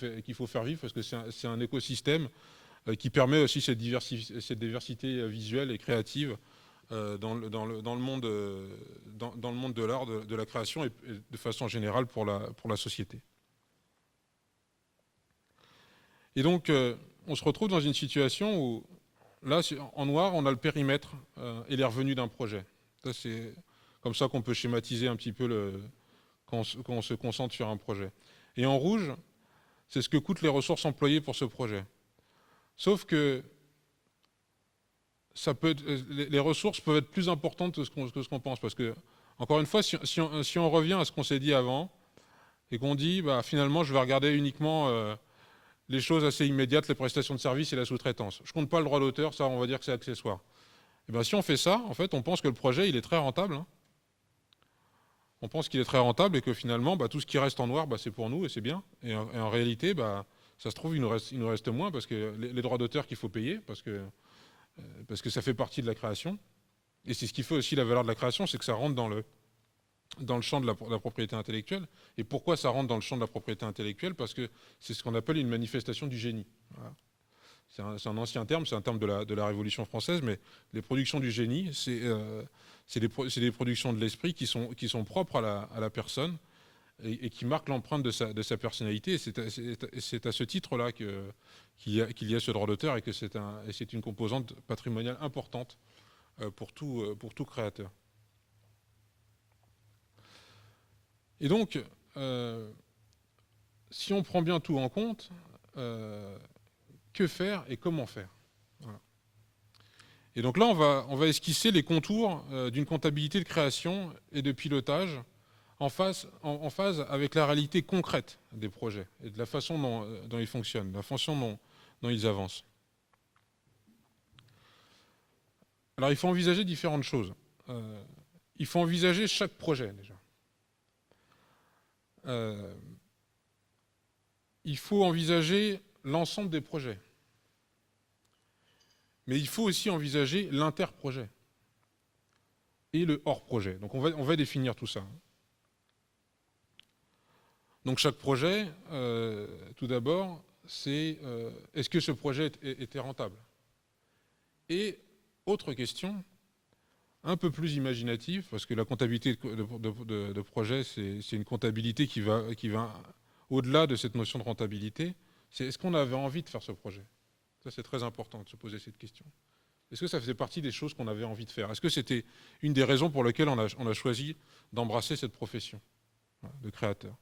[SPEAKER 1] faire vivre, parce que c'est un écosystème qui permet aussi cette diversité visuelle et créative dans le monde de l'art, de la création et de façon générale pour la société. Et donc, on se retrouve dans une situation où, là, en noir, on a le périmètre et les revenus d'un projet. C'est comme ça qu'on peut schématiser un petit peu quand on se concentre sur un projet. Et en rouge, c'est ce que coûtent les ressources employées pour ce projet. Sauf que les ressources peuvent être plus importantes que ce qu'on pense. Parce que, encore une fois, si on revient à ce qu'on s'est dit avant, et qu'on dit, finalement, je vais regarder uniquement les choses assez immédiates, les prestations de services et la sous-traitance. Je ne compte pas le droit d'auteur, ça, on va dire que c'est accessoire. Et si on fait ça, en fait, on pense que le projet, il est très rentable. Hein. On pense qu'il est très rentable et que finalement, tout ce qui reste en noir, c'est pour nous et c'est bien. Et en réalité, ça se trouve, il nous reste moins parce que les droits d'auteur qu'il faut payer, parce que ça fait partie de la création. Et c'est ce qui fait aussi la valeur de la création, c'est que ça rentre dans le champ de la propriété intellectuelle. Et pourquoi ça rentre dans le champ de la propriété intellectuelle? Parce que c'est ce qu'on appelle une manifestation du génie. Voilà. C'est un ancien terme, c'est un terme de la Révolution française, mais les productions du génie, c'est des productions de l'esprit qui sont propres à la personne et qui marquent l'empreinte de sa personnalité. Et c'est à ce titre-là qu'il y a ce droit d'auteur et que c'est une composante patrimoniale importante pour tout créateur. Et donc, si on prend bien tout en compte, que faire et comment faire? Voilà. Et donc là, on va esquisser les contours d'une comptabilité de création et de pilotage en phase avec la réalité concrète des projets et de la façon dont ils fonctionnent, de la façon dont ils avancent. Alors, il faut envisager différentes choses. Il faut envisager chaque projet, déjà. Il faut envisager l'ensemble des projets. Mais il faut aussi envisager l'interprojet et le hors-projet. Donc on va définir tout ça. Donc chaque projet, tout d'abord, c'est est-ce que ce projet était rentable? Et autre question, un peu plus imaginative, parce que la comptabilité de projet, c'est une comptabilité qui va au-delà de cette notion de rentabilité, c'est est-ce qu'on avait envie de faire ce projet? Ça, c'est très important de se poser cette question. Est-ce que ça faisait partie des choses qu'on avait envie de faire? Est-ce que c'était une des raisons pour lesquelles on a choisi d'embrasser cette profession de créateur?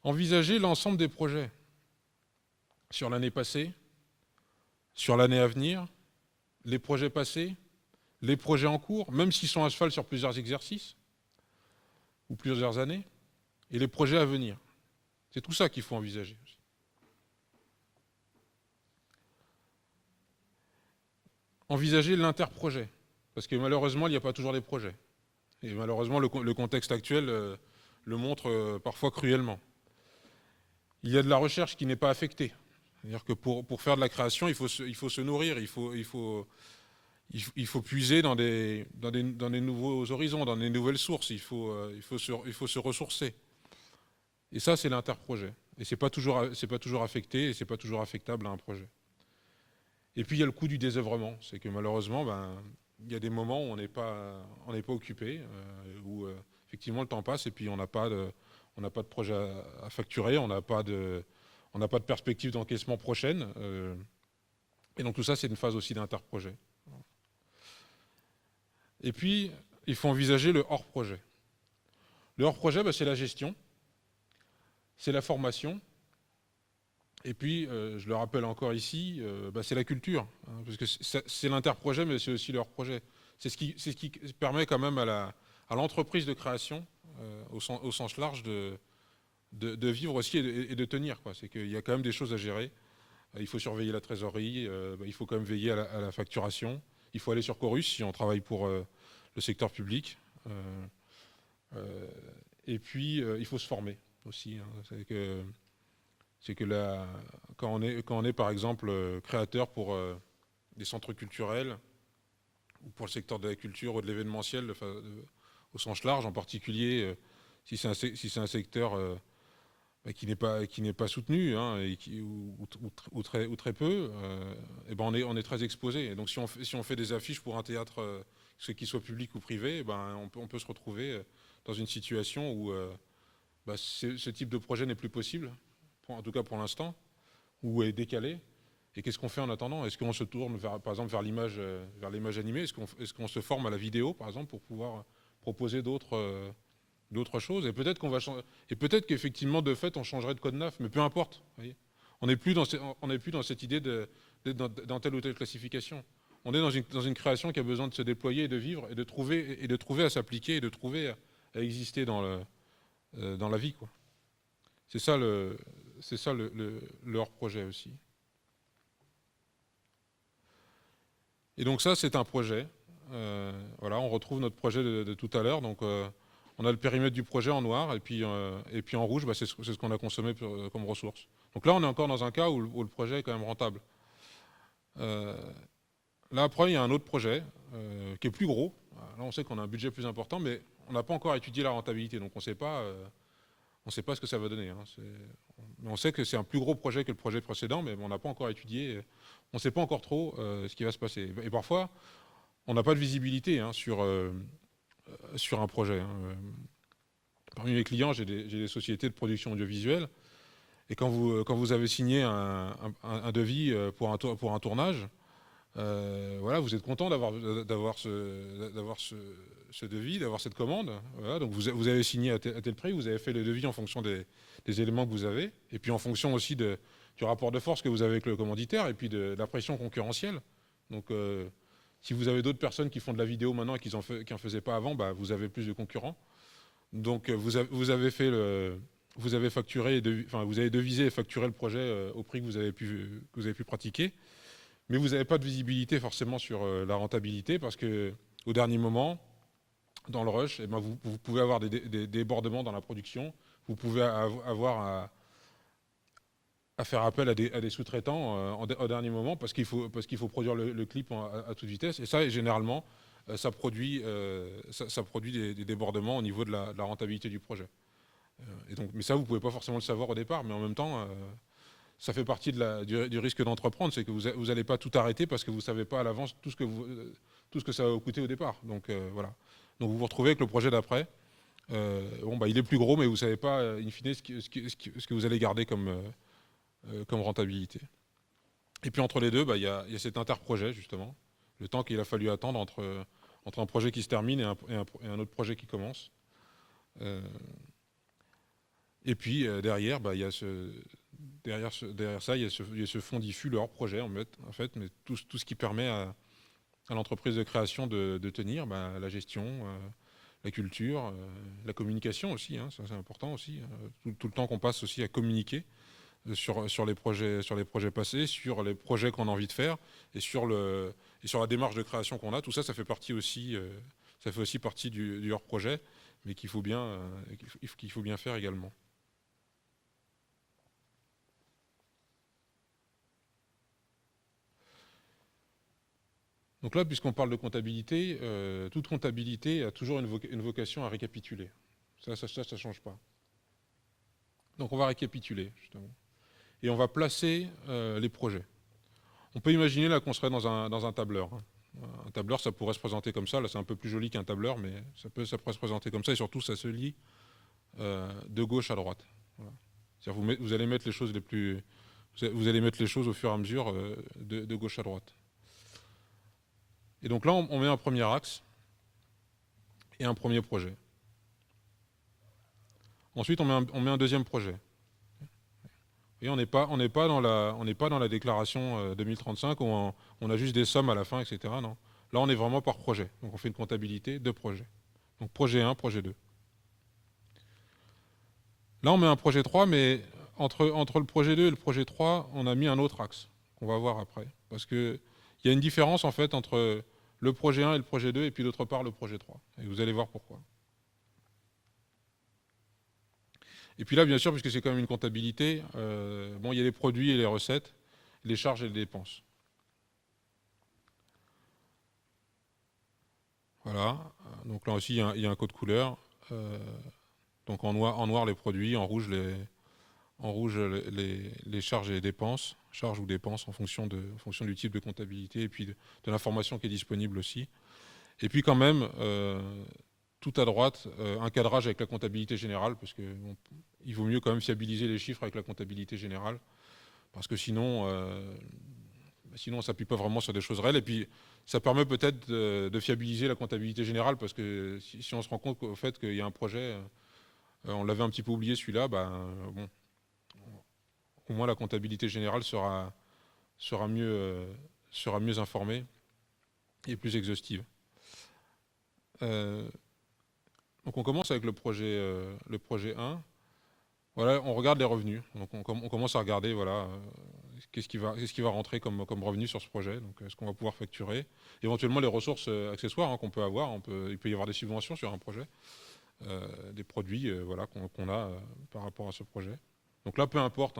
[SPEAKER 1] Envisager l'ensemble des projets sur l'année passée, sur l'année à venir, les projets passés, les projets en cours, même s'ils sont à cheval sur plusieurs exercices ou plusieurs années, et les projets à venir. C'est tout ça qu'il faut envisager. Envisager l'interprojet, parce que malheureusement, il n'y a pas toujours des projets. Et malheureusement, le contexte actuel le montre parfois cruellement. Il y a de la recherche qui n'est pas affectée. C'est-à-dire que pour faire de la création, il faut se nourrir, il faut puiser dans des nouveaux horizons, dans des nouvelles sources, il faut se ressourcer. Et ça, c'est l'interprojet. Et c'est pas toujours affecté, et c'est pas toujours affectable à un projet. Et puis il y a le coût du désœuvrement, c'est que malheureusement, il y a des moments où on n'est pas occupé, où effectivement le temps passe et puis on n'a pas de projet à facturer, on n'a pas de perspective d'encaissement prochaine. Et donc tout ça, c'est une phase aussi d'interprojet. Et puis, il faut envisager le hors-projet. Le hors-projet, c'est la gestion, c'est la formation, et puis, je le rappelle encore ici, c'est la culture, hein, parce que c'est l'interprojet, mais c'est aussi le hors-projet. C'est ce qui permet quand même à l'entreprise de création, au sens large, de vivre aussi et de tenir. C'est qu'il y a quand même des choses à gérer. Il faut surveiller la trésorerie, il faut quand même veiller à la facturation. Il faut aller sur Chorus si on travaille pour le secteur public. Et puis, il faut se former aussi. Hein. C'est que quand on est par exemple créateur pour des centres culturels ou pour le secteur de la culture ou de l'événementiel au sens large, en particulier si c'est un secteur qui n'est pas soutenu, hein, ou très peu, et on est très exposé. Et donc si on fait des affiches pour un théâtre, ce qui soit public ou privé, on peut se retrouver dans une situation où ce type de projet n'est plus possible, en tout cas pour l'instant, ou est décalé. Et qu'est-ce qu'on fait en attendant? Est-ce qu'on se tourne par exemple vers l'image animée? Est-ce qu'on se forme à la vidéo, par exemple, pour pouvoir proposer d'autres choses? Et peut-être qu'effectivement, de fait, on changerait de code NAF, mais peu importe. Vous voyez, on n'est plus dans cette idée d'être dans telle ou telle classification. On est dans une création qui a besoin de se déployer et de vivre et de trouver à s'appliquer et de trouver à exister dans la vie, quoi. C'est ça le hors-projet aussi. Et donc ça, c'est un projet. Voilà, on retrouve notre projet de tout à l'heure. Donc on a le périmètre du projet en noir et puis en rouge, c'est ce qu'on a consommé comme ressource. Donc là, on est encore dans un cas où le projet est quand même rentable. Là, après, il y a un autre projet qui est plus gros. Là, on sait qu'on a un budget plus important, mais on n'a pas encore étudié la rentabilité. Donc on ne sait pas ce que ça va donner. Hein. On sait que c'est un plus gros projet que le projet précédent, mais on n'a pas encore étudié. On ne sait pas encore trop ce qui va se passer. Et parfois, on n'a pas de visibilité sur un projet. Hein. Parmi mes clients, j'ai des sociétés de production audiovisuelle. Et quand vous avez signé un devis pour un tournage, voilà, vous êtes content d'avoir ce devis, d'avoir cette commande. Voilà, donc vous avez signé à tel prix, vous avez fait le devis en fonction des éléments que vous avez, et puis en fonction aussi du rapport de force que vous avez avec le commanditaire, et puis de la pression concurrentielle. Donc si vous avez d'autres personnes qui font de la vidéo maintenant et qui n'en faisaient pas avant, vous avez plus de concurrents. Donc vous avez facturé, vous avez devisé et facturé le projet au prix que vous avez pu pratiquer. Mais vous n'avez pas de visibilité forcément sur la rentabilité parce qu'au dernier moment, dans le rush, vous pouvez avoir des débordements dans la production. Vous pouvez avoir à faire appel à des sous-traitants au dernier moment parce qu'il faut produire le clip à toute vitesse. Et ça, généralement, ça produit des débordements au niveau de la rentabilité du projet. Mais ça, vous ne pouvez pas forcément le savoir au départ, mais en même temps... ça fait partie du risque d'entreprendre, c'est que vous n'allez pas tout arrêter parce que vous ne savez pas à l'avance tout ce que ça va vous coûter au départ. Donc voilà. Donc vous vous retrouvez avec le projet d'après. Il est plus gros, mais vous ne savez pas, in fine, ce que vous allez garder comme rentabilité. Et puis entre les deux, il y a cet interprojet, justement. Le temps qu'il a fallu attendre entre un projet qui se termine et un autre projet qui commence. Et puis derrière, il y a derrière ça, il y a ce fonds diffus, le hors-projet, en fait, mais tout ce qui permet à l'entreprise de création de tenir la gestion, la culture, la communication aussi, hein, ça c'est important aussi, tout le temps qu'on passe aussi à communiquer sur les projets passés, sur les projets qu'on a envie de faire et sur la démarche de création qu'on a. Tout ça, ça fait partie aussi, ça fait aussi partie du hors-projet, mais qu'il faut bien faire également. Donc là, puisqu'on parle de comptabilité, toute comptabilité a toujours une vocation à récapituler. Ça ne change pas. Donc on va récapituler, justement. Et on va placer les projets. On peut imaginer là qu'on serait dans un tableur. Hein. Un tableur, ça pourrait se présenter comme ça. Là, c'est un peu plus joli qu'un tableur, mais ça pourrait se présenter comme ça. Et surtout, ça se lit de gauche à droite. Voilà. Vous allez mettre les choses vous allez mettre les choses au fur et à mesure de gauche à droite. Et donc là, on met un premier axe et un premier projet. Ensuite, on met un deuxième projet. Et on n'est pas dans la déclaration 2035 où on a juste des sommes à la fin, etc. Non. Là, on est vraiment par projet. Donc, on fait une comptabilité de projets. Donc, projet 1, projet 2. Là, on met un projet 3, mais entre le projet 2 et le projet 3, on a mis un autre axe qu'on va voir après. Parce qu'il y a une différence, en fait, entre le projet 1 et le projet 2, et puis d'autre part, le projet 3. Et vous allez voir pourquoi. Et puis là, bien sûr, puisque c'est quand même une comptabilité, il y a les produits et les recettes, les charges et les dépenses. Voilà. Donc là aussi, il y a un code couleur. Donc en noir les produits, en rouge les charges et les dépenses, charges ou dépenses en fonction du type de comptabilité et puis de l'information qui est disponible aussi. Et puis quand même, tout à droite, un cadrage avec la comptabilité générale, parce qu'il vaut mieux quand même fiabiliser les chiffres avec la comptabilité générale, parce que sinon on ne s'appuie pas vraiment sur des choses réelles. Et puis, ça permet peut-être de fiabiliser la comptabilité générale, parce que si on se rend compte au fait qu'il y a un projet, on l'avait un petit peu oublié celui-là, au moins la comptabilité générale sera mieux informée et plus exhaustive. Donc on commence avec le projet 1. Voilà, on regarde les revenus. Donc on commence à regarder qu'est-ce qui va rentrer comme revenu sur ce projet, donc ce qu'on va pouvoir facturer. Éventuellement les ressources accessoires qu'on peut avoir. Il peut y avoir des subventions sur un projet, des produits qu'on a par rapport à ce projet. Donc là, peu importe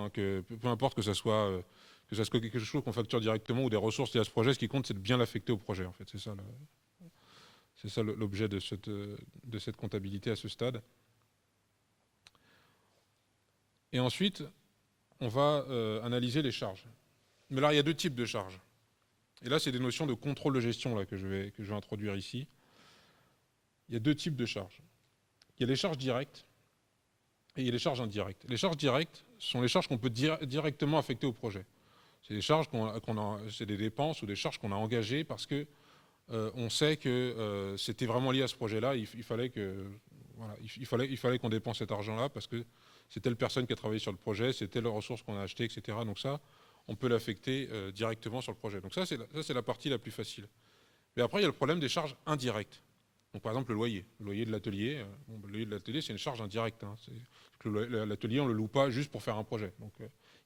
[SPEAKER 1] que ça soit quelque chose qu'on facture directement ou des ressources liées à ce projet, ce qui compte, c'est de bien l'affecter au projet. En fait, c'est ça l'objet de cette comptabilité à ce stade. Et ensuite, on va analyser les charges. Mais là, il y a deux types de charges. Et là, c'est des notions de contrôle de gestion là, que je vais introduire ici. Il y a deux types de charges. Il y a les charges directes et il y a les charges indirectes. Les charges directes sont les charges qu'on peut directement affecter au projet. C'est des charges c'est des dépenses ou des charges qu'on a engagées parce que on sait que c'était vraiment lié à ce projet-là. Il fallait qu'on dépense cet argent-là parce que c'est telle personne qui a travaillé sur le projet, c'est telle ressource qu'on a achetée, etc. Donc ça, on peut l'affecter directement sur le projet. Donc ça, c'est la partie la plus facile. Mais après, il y a le problème des charges indirectes. Donc par exemple, le loyer de l'atelier. Le loyer de l'atelier, c'est une charge indirecte. Hein. L'atelier, on ne le loue pas juste pour faire un projet. Donc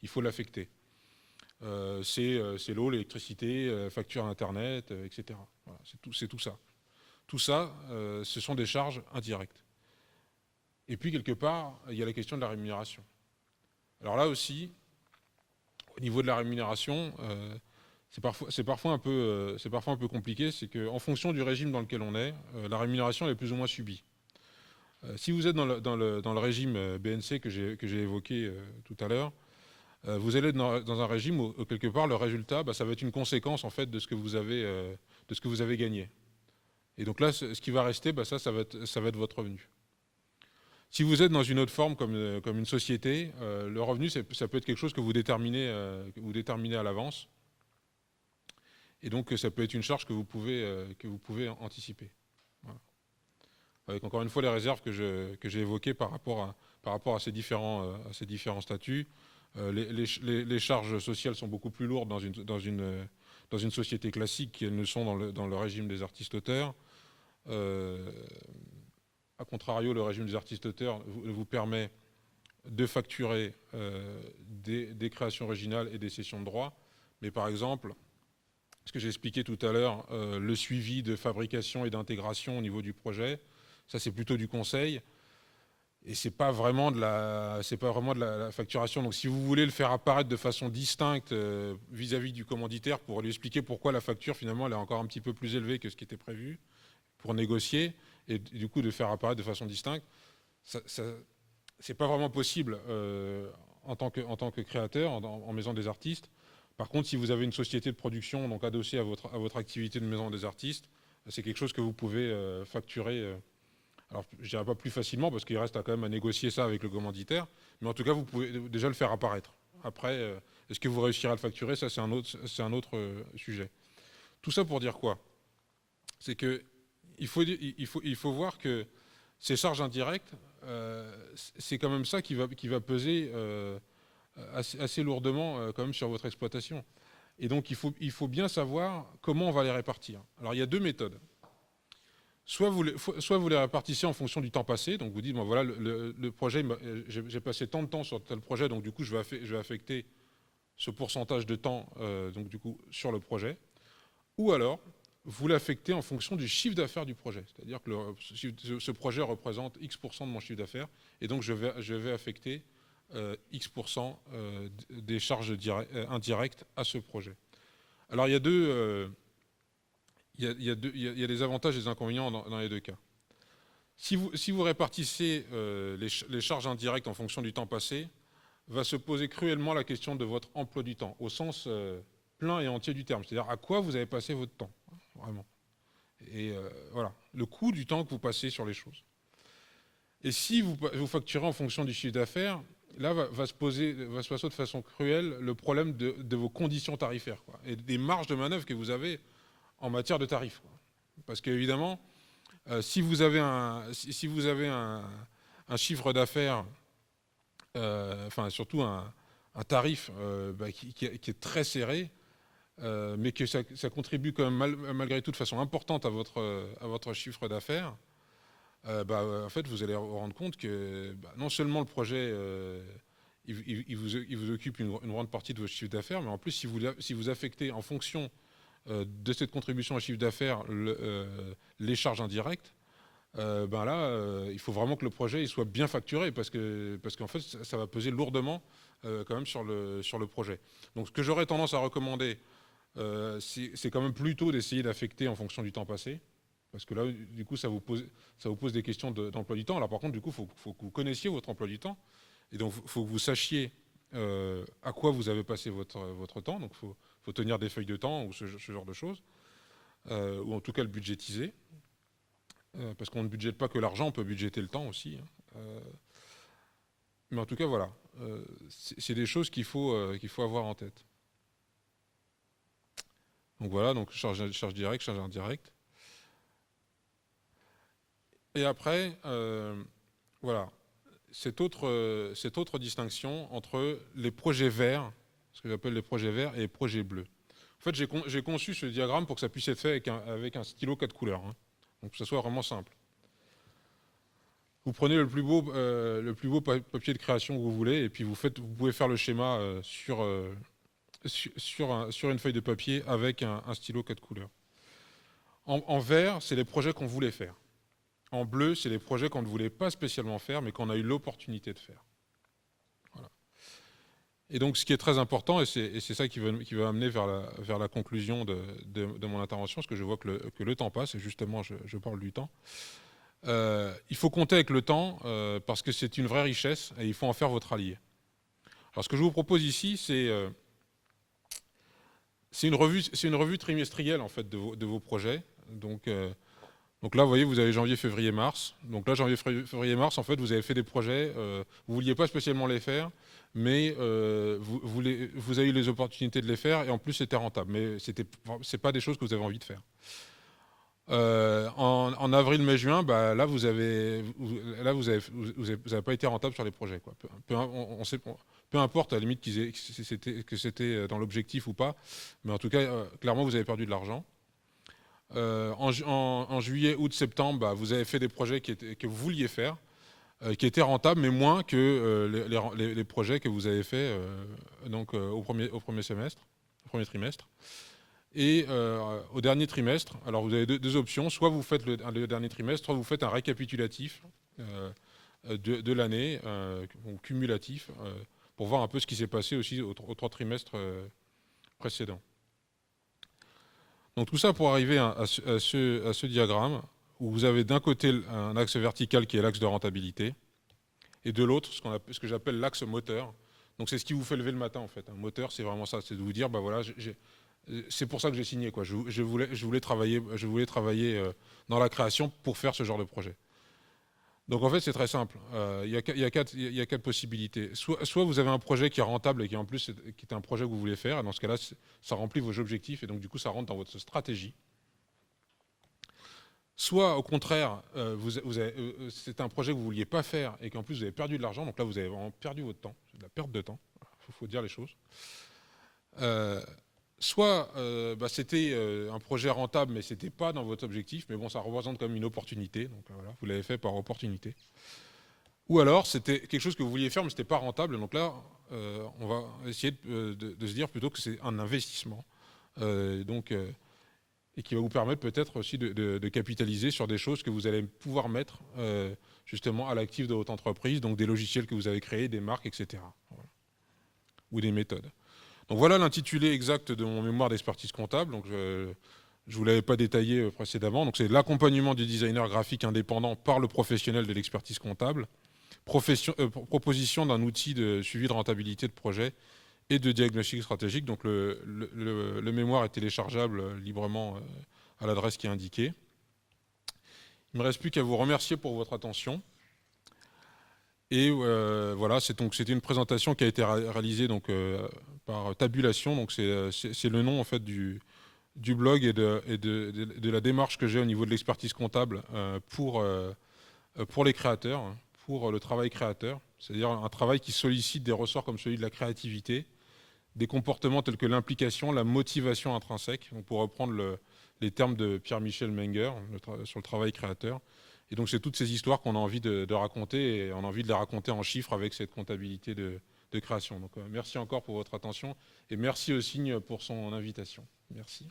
[SPEAKER 1] il faut l'affecter. C'est l'eau, l'électricité, facture Internet, etc. Voilà, c'est tout ça. Tout ça, ce sont des charges indirectes. Et puis, quelque part, il y a la question de la rémunération. Alors là aussi, au niveau de la rémunération, c'est parfois un peu compliqué. C'est qu'en fonction du régime dans lequel on est, la rémunération est plus ou moins subie. Si vous êtes dans le régime BNC que j'ai évoqué tout à l'heure, vous allez dans un régime où, quelque part, le résultat, ça va être une conséquence en fait de ce que vous avez gagné. Et donc là, ce qui va rester, ça va être votre revenu. Si vous êtes dans une autre forme comme une société, le revenu, ça peut être quelque chose que vous déterminez à l'avance. Et donc, ça peut être une charge que vous pouvez anticiper. Voilà. avec encore une fois les réserves que j'ai évoquées par rapport à ces différents statuts. Les charges sociales sont beaucoup plus lourdes dans une société classique qu'elles ne sont dans le régime des artistes-auteurs. A contrario, le régime des artistes-auteurs vous permet de facturer des créations originales et des cessions de droits. Mais par exemple, ce que j'ai expliqué tout à l'heure, le suivi de fabrication et d'intégration au niveau du projet, ça c'est plutôt du conseil. Et c'est pas vraiment de la facturation. Donc si vous voulez le faire apparaître de façon distincte vis-à-vis du commanditaire pour lui expliquer pourquoi la facture finalement elle est encore un petit peu plus élevée que ce qui était prévu, pour négocier et du coup de faire apparaître de façon distincte, c'est pas vraiment possible en tant que créateur, en maison des artistes. Par contre, si vous avez une société de production donc adossée à votre activité de maison des artistes, c'est quelque chose que vous pouvez facturer. Alors, je dirais pas plus facilement parce qu'il reste quand même à négocier ça avec le commanditaire, mais en tout cas, vous pouvez déjà le faire apparaître. Après, est-ce que vous réussirez à le facturer? Ça, c'est un autre sujet. Tout ça pour dire quoi? C'est que il faut voir que ces charges indirectes, c'est quand même ça qui va peser assez lourdement quand même sur votre exploitation. Et donc, il faut bien savoir comment on va les répartir. Alors, il y a deux méthodes. Soit vous les répartissez en fonction du temps passé, donc vous dites, bon, voilà, le projet, j'ai passé tant de temps sur tel projet, donc du coup, je vais affecter ce pourcentage de temps donc, du coup, sur le projet. Ou alors, vous l'affectez en fonction du chiffre d'affaires du projet. C'est-à-dire que ce projet représente X% de mon chiffre d'affaires, et donc je vais affecter X% des charges indirectes à ce projet. Alors, il y a des avantages et des inconvénients dans les deux cas. Si vous répartissez les charges indirectes en fonction du temps passé, va se poser cruellement la question de votre emploi du temps, au sens plein et entier du terme. C'est-à-dire à quoi vous avez passé votre temps, vraiment. Et voilà, le coût du temps que vous passez sur les choses. Et si vous facturez en fonction du chiffre d'affaires, là va se passer de façon cruelle le problème de vos conditions tarifaires, quoi, et des marges de manœuvre que vous avez en matière de tarifs. Parce qu'évidemment, si vous avez un chiffre d'affaires, enfin surtout un tarif qui est très serré, mais que ça contribue quand même malgré tout de façon importante à votre chiffre d'affaires, en fait, vous allez vous rendre compte que non seulement le projet il vous occupe une grande partie de votre chiffre d'affaires, mais en plus, si vous affectez en fonction de cette contribution au chiffre d'affaires les charges indirectes, il faut vraiment que le projet il soit bien facturé parce qu'en fait, ça va peser lourdement quand même sur le projet. Donc, ce que j'aurais tendance à recommander, c'est quand même plutôt d'essayer d'affecter en fonction du temps passé. Parce que là, du coup, ça vous pose des questions d'emploi du temps. Alors par contre, du coup, il faut que vous connaissiez votre emploi du temps. Et donc, il faut que vous sachiez à quoi vous avez passé votre temps. Donc, il faut tenir des feuilles de temps ou ce genre de choses. Ou en tout cas, le budgétiser. Parce qu'on ne budgète pas que l'argent, on peut budgéter le temps aussi. Mais en tout cas, voilà. C'est des choses qu'il faut avoir en tête. Donc voilà, donc charge directe, charge indirecte. Et après, voilà, cette autre distinction entre les projets verts, ce que j'appelle les projets verts, et les projets bleus. En fait, j'ai conçu ce diagramme pour que ça puisse être fait avec un stylo 4 couleurs, hein, donc que ce soit vraiment simple. Vous prenez le plus beau papier de création que vous voulez, et puis vous pouvez faire le schéma sur une feuille de papier avec un stylo 4 couleurs. En vert, c'est les projets qu'on voulait faire. En bleu, c'est les projets qu'on ne voulait pas spécialement faire, mais qu'on a eu l'opportunité de faire. Voilà. Et donc, ce qui est très important, et c'est ça qui va amener vers la conclusion de mon intervention, parce que je vois que le temps passe, et justement, je parle du temps. Il faut compter avec le temps, parce que c'est une vraie richesse, et il faut en faire votre allié. Alors, ce que je vous propose ici, c'est une revue trimestrielle, en fait, de vos projets. Donc là, vous voyez, vous avez janvier, février, mars. Donc là, janvier, février, mars, en fait, vous avez fait des projets. Vous ne vouliez pas spécialement les faire, mais vous avez eu les opportunités de les faire et en plus, c'était rentable. Mais ce n'est pas des choses que vous avez envie de faire. En avril, mai, juin, bah, là, vous avez pas été rentable sur les projets, quoi. Peu importe, à la limite, que c'était dans l'objectif ou pas, mais en tout cas, clairement, vous avez perdu de l'argent. En juillet, août, septembre, bah, vous avez fait des projets que vous vouliez faire, qui étaient rentables, mais moins que les projets que vous avez faits au premier semestre, au premier trimestre. Et au dernier trimestre, alors vous avez deux options, soit vous faites le dernier trimestre, soit vous faites un récapitulatif de l'année, ou cumulatif, pour voir un peu ce qui s'est passé aussi aux 3 trimestres précédents. Donc tout ça pour arriver à ce diagramme, où vous avez d'un côté un axe vertical qui est l'axe de rentabilité, et de l'autre ce que j'appelle l'axe moteur. Donc c'est ce qui vous fait lever le matin en fait. Un moteur, c'est vraiment ça, c'est de vous dire, bah voilà, c'est pour ça que j'ai signé, quoi. Je voulais travailler dans la création pour faire ce genre de projet. Donc en fait, c'est très simple. Il y a quatre possibilités. Soit vous avez un projet qui est rentable et qui en plus qui est un projet que vous voulez faire. Et dans ce cas-là, ça remplit vos objectifs et donc du coup, ça rentre dans votre stratégie. Soit au contraire, c'est un projet que vous ne vouliez pas faire et qu'en plus vous avez perdu de l'argent. Donc là, vous avez vraiment perdu votre temps. C'est de la perte de temps. Il faut dire les choses. Soit c'était un projet rentable, mais ce n'était pas dans votre objectif, mais bon, ça représente comme une opportunité, donc voilà, vous l'avez fait par opportunité. Ou alors, c'était quelque chose que vous vouliez faire, mais ce n'était pas rentable, donc là, on va essayer de se dire plutôt que c'est un investissement, et qui va vous permettre peut-être aussi de capitaliser sur des choses que vous allez pouvoir mettre justement à l'actif de votre entreprise, donc des logiciels que vous avez créés, des marques, etc. Voilà. Ou des méthodes. Donc voilà l'intitulé exact de mon mémoire d'expertise comptable. Donc je ne vous l'avais pas détaillé précédemment. Donc c'est l'accompagnement du designer graphique indépendant par le professionnel de l'expertise comptable, proposition d'un outil de suivi de rentabilité de projet et de diagnostic stratégique. Donc le mémoire est téléchargeable librement à l'adresse qui est indiquée. Il ne me reste plus qu'à vous remercier pour votre attention. Et voilà, c'était une présentation qui a été réalisée par Tabulation. Donc c'est le nom en fait du blog et de la démarche que j'ai au niveau de l'expertise comptable pour les créateurs, pour le travail créateur. C'est-à-dire un travail qui sollicite des ressorts comme celui de la créativité, des comportements tels que l'implication, la motivation intrinsèque, donc pour reprendre les termes de Pierre-Michel Menger sur le travail créateur. Et donc c'est toutes ces histoires qu'on a envie de raconter, et on a envie de les raconter en chiffres avec cette comptabilité de création. Donc merci encore pour votre attention, et merci au Signe pour son invitation. Merci.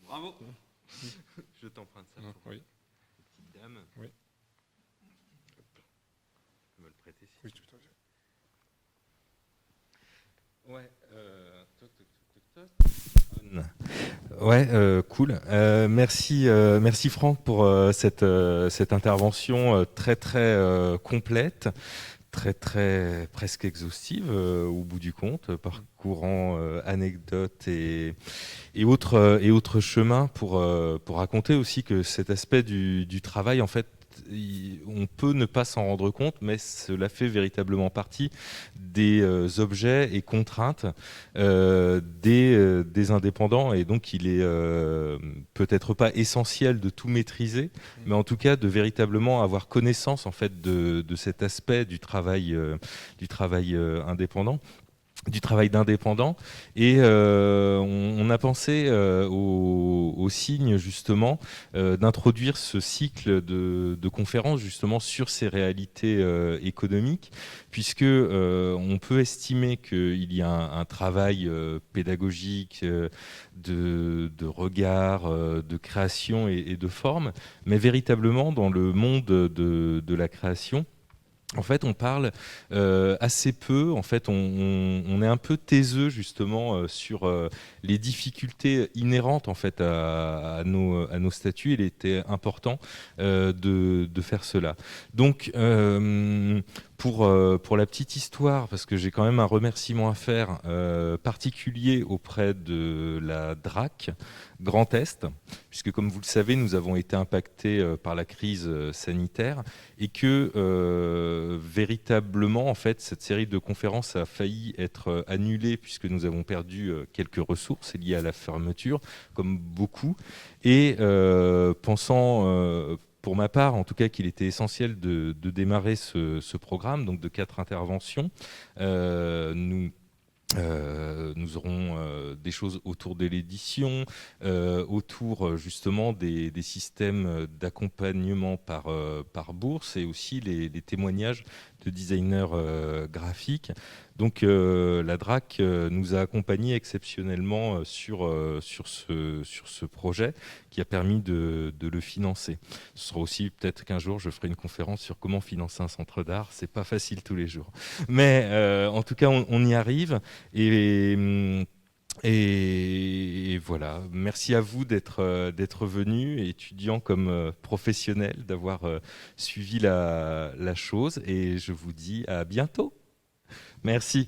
[SPEAKER 2] Bravo. Je t'emprunte ça.
[SPEAKER 1] Oui.
[SPEAKER 2] Petite dame.
[SPEAKER 1] Oui.
[SPEAKER 2] Tu peux me le prêter si
[SPEAKER 1] Oui, tout à fait.
[SPEAKER 2] Ouais. Ouais, cool. Merci Franck pour cette intervention très très complète, très presque exhaustive au bout du compte, parcourant anecdotes et autres chemins pour raconter aussi que cet aspect du travail, en fait, on peut ne pas s'en rendre compte, mais cela fait véritablement partie des objets et contraintes des indépendants, et donc il est peut-être pas essentiel de tout maîtriser, mais en tout cas de véritablement avoir connaissance en fait de cet aspect du travail indépendant. Du travail d'indépendant, et on a pensé au Signe justement d'introduire ce cycle de conférences justement sur ces réalités économiques, puisque on peut estimer qu'il y a un travail pédagogique de regard, de création et de forme, mais véritablement dans le monde de la création, en fait, on parle assez peu. En fait, on est un peu taiseux justement sur les difficultés inhérentes en fait à nos statuts. Il était important de faire cela. Donc, Pour la petite histoire, parce que j'ai quand même un remerciement à faire particulier auprès de la DRAC Grand Est, puisque comme vous le savez, nous avons été impactés par la crise sanitaire et que véritablement, en fait, cette série de conférences a failli être annulée puisque nous avons perdu quelques ressources liées à la fermeture, comme beaucoup, et pensant pour ma part, en tout cas, qu'il était essentiel de démarrer ce programme, donc de 4 interventions. Nous nous aurons des choses autour de l'édition, autour justement des systèmes d'accompagnement par bourse et aussi les témoignages de designers graphiques. Donc la DRAC nous a accompagnés exceptionnellement sur ce projet qui a permis de le financer. Ce sera aussi peut-être qu'un jour je ferai une conférence sur comment financer un centre d'art. C'est pas facile tous les jours. Mais en tout cas, on y arrive. Et voilà, merci à vous d'être venus, étudiants comme professionnels, d'avoir suivi la chose. Et je vous dis à bientôt. Merci.